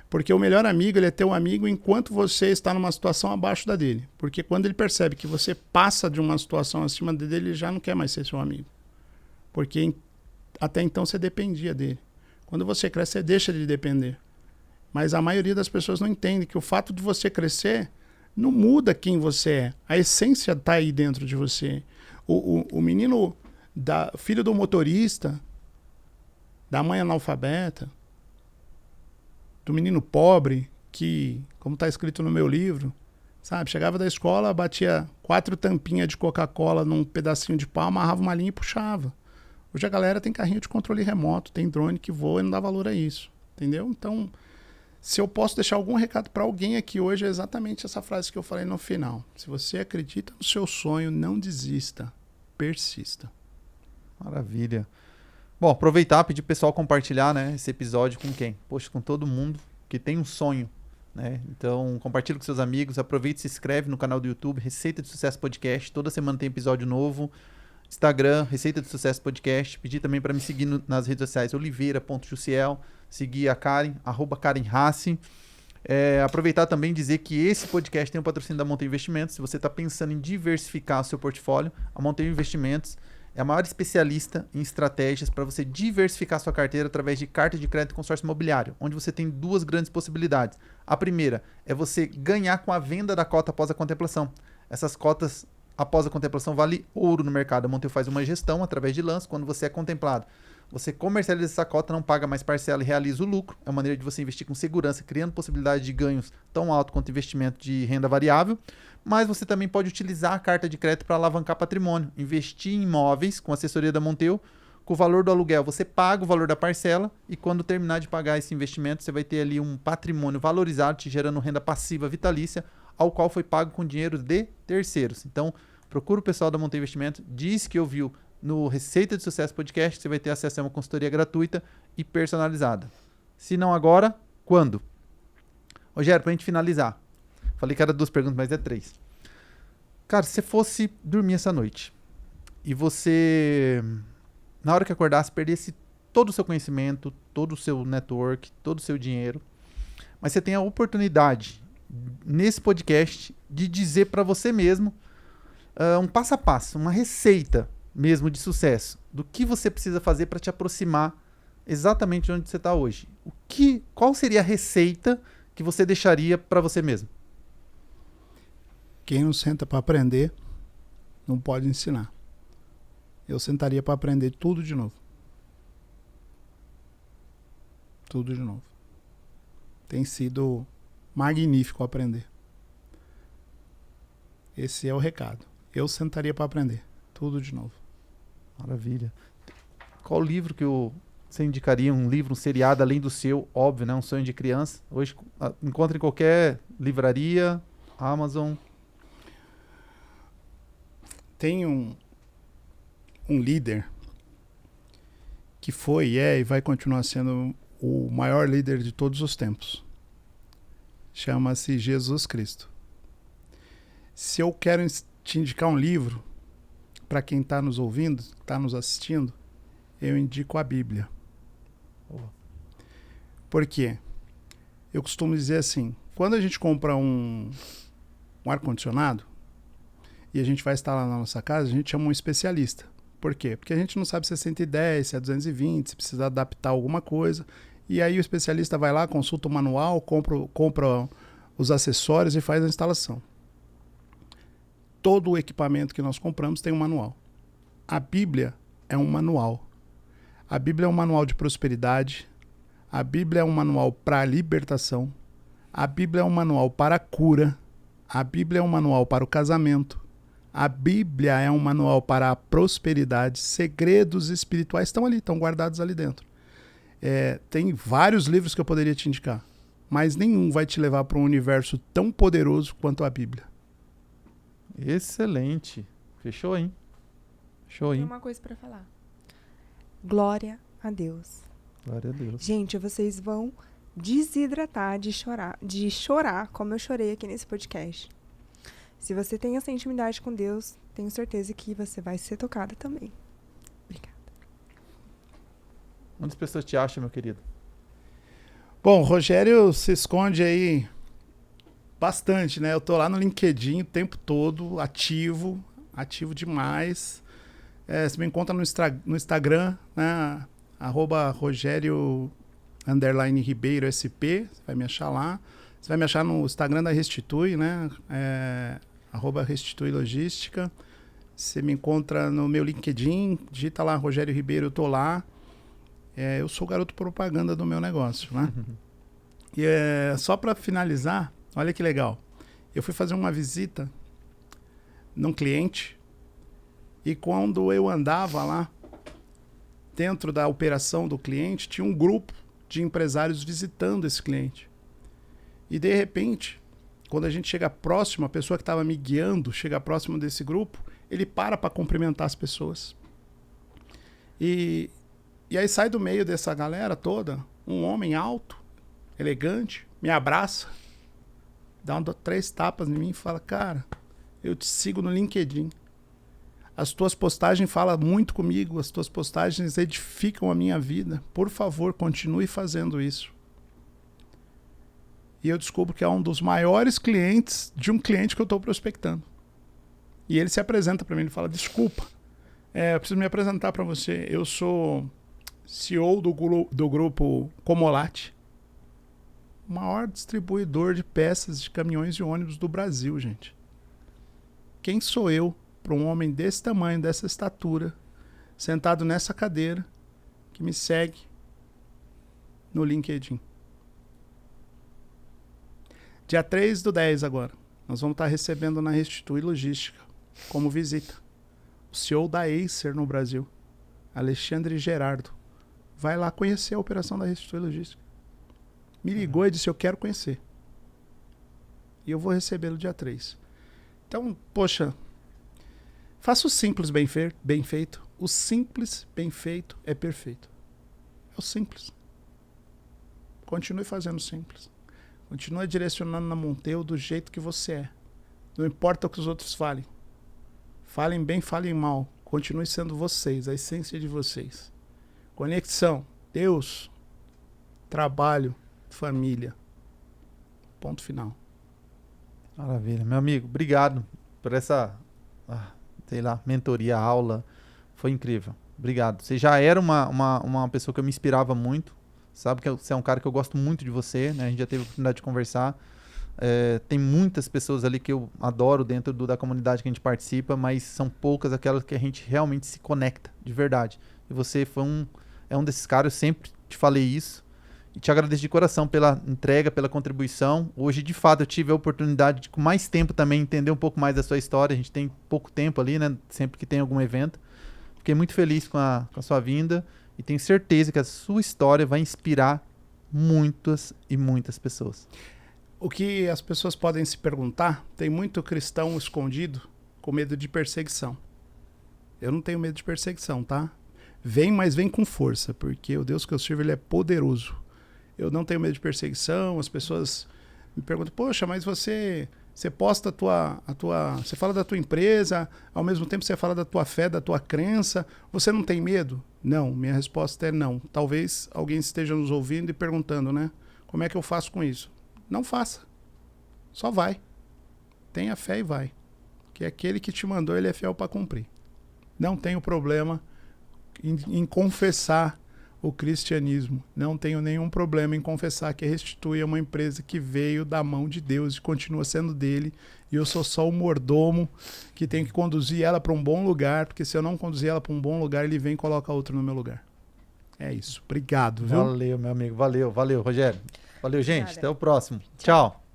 Porque o melhor amigo, ele é teu amigo enquanto você está numa situação abaixo da dele. Porque quando ele percebe que você passa de uma situação acima dele, ele já não quer mais ser seu amigo. Porque até então você dependia dele. Quando você cresce, você deixa de depender. Mas a maioria das pessoas não entende que o fato de você crescer não muda quem você é. A essência está aí dentro de você. O menino, filho do motorista, da mãe analfabeta, do menino pobre, que, como está escrito no meu livro, sabe, chegava da escola, batia 4 tampinhas de Coca-Cola num pedacinho de pau, amarrava uma linha e puxava. Hoje a galera tem carrinho de controle remoto, tem drone que voa e não dá valor a isso. Entendeu? Então, se eu posso deixar algum recado para alguém aqui hoje, é exatamente essa frase que eu falei no final. Se você acredita no seu sonho, não desista, persista. Maravilha. Bom, aproveitar, pedir pro pessoal compartilhar, né, esse episódio com quem? Poxa, com todo mundo que tem um sonho, né? Então, compartilha com seus amigos, aproveita e se inscreve no canal do YouTube, Receita de Sucesso Podcast. Toda semana tem episódio novo. Instagram, Receita de Sucesso Podcast. Pedir também para me seguir nas redes sociais, oliveira.jussiel. Seguir a Karen, @KarenHassi. Aproveitar também e dizer que esse podcast tem um patrocínio da Monteio Investimentos. Se você está pensando em diversificar o seu portfólio, a Monteio Investimentos é a maior especialista em estratégias para você diversificar sua carteira através de carta de crédito e consórcio imobiliário, onde você tem 2 grandes possibilidades. A primeira é você ganhar com a venda da cota após a contemplação. Essas cotas após a contemplação vale ouro no mercado. A Monteio faz uma gestão através de lance quando você é contemplado. Você comercializa essa cota, não paga mais parcela e realiza o lucro. É uma maneira de você investir com segurança, criando possibilidade de ganhos tão alto quanto investimento de renda variável. Mas você também pode utilizar a carta de crédito para alavancar patrimônio, investir em imóveis com assessoria da Monteio com o valor do aluguel, você paga o valor da parcela e quando terminar de pagar esse investimento, você vai ter ali um patrimônio valorizado, te gerando renda passiva vitalícia, ao qual foi pago com dinheiro de terceiros. Então, procura o pessoal da Monte Investimento, diz que ouviu no Receita de Sucesso Podcast, que você vai ter acesso a uma consultoria gratuita e personalizada. Se não agora, quando? Rogério, pra gente finalizar. Falei que era 2 perguntas, mas é 3. Cara, se você fosse dormir essa noite e você, na hora que acordasse, perdesse todo o seu conhecimento, todo o seu network, todo o seu dinheiro, mas você tem a oportunidade, nesse podcast, de dizer para você mesmo um passo a passo, uma receita mesmo de sucesso, do que você precisa fazer para te aproximar exatamente de onde você está hoje. Qual seria a receita que você deixaria para você mesmo? Quem não senta para aprender, não pode ensinar. Eu sentaria para aprender tudo de novo. Tudo de novo. Tem sido magnífico aprender. Esse é o recado. Eu sentaria para aprender tudo de novo. Maravilha. Qual livro que você indicaria? Um livro, um seriado, além do seu, óbvio, né? Um sonho de criança. Hoje encontra em qualquer livraria, Amazon. Tem um líder que foi, e vai continuar sendo o maior líder de todos os tempos. Chama-se Jesus Cristo. Se eu quero te indicar um livro, para quem está nos ouvindo, está nos assistindo, eu indico a Bíblia. Por quê? Eu costumo dizer assim, quando a gente compra um ar-condicionado e a gente vai instalar na nossa casa, a gente chama um especialista. Por quê? Porque a gente não sabe se é 110, se é 220, se precisa adaptar alguma coisa. E aí o especialista vai lá, consulta o manual, compra os acessórios e faz a instalação. Todo o equipamento que nós compramos tem um manual. A Bíblia é um manual. A Bíblia é um manual de prosperidade. A Bíblia é um manual para a libertação. A Bíblia é um manual para a cura. A Bíblia é um manual para o casamento. A Bíblia é um manual para a prosperidade. Segredos espirituais estão ali, estão guardados ali dentro. Tem vários livros que eu poderia te indicar, mas nenhum vai te levar para um universo tão poderoso quanto a Bíblia. Excelente. Fechou, hein? Fechou, hein? Tem uma coisa para falar. Glória a Deus. Glória a Deus. Gente, vocês vão desidratar de chorar como eu chorei aqui nesse podcast. Se você tem essa intimidade com Deus, tenho certeza que você vai ser tocada também. Obrigada. Onde as pessoas te acham, meu querido? Bom, o Rogério se esconde aí bastante, né? Eu tô lá no LinkedIn o tempo todo, ativo demais. Você me encontra no Instagram, né? @Rogério_Ribeiro SP, você vai me achar lá. Você vai me achar no Instagram da Restitui, né? @Restitui Logística. Você me encontra no meu LinkedIn, digita lá Rogério Ribeiro, eu tô lá. Eu sou o garoto propaganda do meu negócio, né? E só para finalizar, olha que legal. Eu fui fazer uma visita num cliente e quando eu andava lá, dentro da operação do cliente, tinha um grupo de empresários visitando esse cliente. E de repente, quando a gente chega próximo, a pessoa que estava me guiando chega próximo desse grupo, ele para cumprimentar as pessoas. E aí sai do meio dessa galera toda um homem alto, elegante, me abraça, dá 3 tapas em mim e fala: cara, eu te sigo no LinkedIn. As tuas postagens falam muito comigo, as tuas postagens edificam a minha vida. Por favor, continue fazendo isso. E eu descubro que é um dos maiores clientes de um cliente que eu estou prospectando. E ele se apresenta para mim, ele fala: desculpa, eu preciso me apresentar para você. Eu sou CEO do grupo Comolate, o maior distribuidor de peças de caminhões e ônibus do Brasil, gente. Quem sou eu para um homem desse tamanho, dessa estatura, sentado nessa cadeira, que me segue no LinkedIn? Dia 3/10 agora, nós vamos estar recebendo na Restitui Logística, como visita, o CEO da Acer no Brasil. Alexandre Gerardo. Vai lá conhecer a operação da Restitui Logística. Me ligou e disse, eu quero conhecer. E eu vou recebê-lo dia 3. Então, poxa, faça o simples bem feito. O simples bem feito é perfeito. É o simples. Continue fazendo o simples. Continue direcionando na Monteu do jeito que você é. Não importa o que os outros falem. Falem bem, falem mal. Continue sendo vocês, a essência de vocês. Conexão, Deus, trabalho, família. Ponto final. Maravilha. Meu amigo, obrigado por essa, sei lá, mentoria, aula. Foi incrível. Obrigado. Você já era uma pessoa que eu me inspirava muito. Sabe que você é um cara que eu gosto muito de você, né? A gente já teve a oportunidade de conversar. Tem muitas pessoas ali que eu adoro dentro da comunidade que a gente participa, mas são poucas aquelas que a gente realmente se conecta, de verdade. E você é um desses caras, eu sempre te falei isso. E te agradeço de coração pela entrega, pela contribuição. Hoje, de fato, eu tive a oportunidade de, com mais tempo também, entender um pouco mais da sua história. A gente tem pouco tempo ali, né? Sempre que tem algum evento. Fiquei muito feliz com a sua vinda. E tenho certeza que a sua história vai inspirar muitas e muitas pessoas. O que as pessoas podem se perguntar, tem muito cristão escondido com medo de perseguição. Eu não tenho medo de perseguição, tá? Vem, mas vem com força, porque o Deus que eu sirvo, ele é poderoso. Eu não tenho medo de perseguição, as pessoas me perguntam, poxa, mas você posta você fala da tua empresa, ao mesmo tempo você fala da tua fé, da tua crença, você não tem medo? Não, minha resposta é não. Talvez alguém esteja nos ouvindo e perguntando, né? Como é que eu faço com isso? Não faça. Só vai. Tenha fé e vai. Que aquele que te mandou, ele é fiel para cumprir. Não tenho problema em confessar o cristianismo. Não tenho nenhum problema em confessar que a Restitui é uma empresa que veio da mão de Deus e continua sendo dele. E eu sou só o mordomo que tem que conduzir ela para um bom lugar, porque se eu não conduzir ela para um bom lugar, ele vem e coloca outro no meu lugar. É isso. Obrigado, viu? Valeu, meu amigo. Valeu, Rogério. Valeu, gente. Obrigada. Até o próximo. Tchau.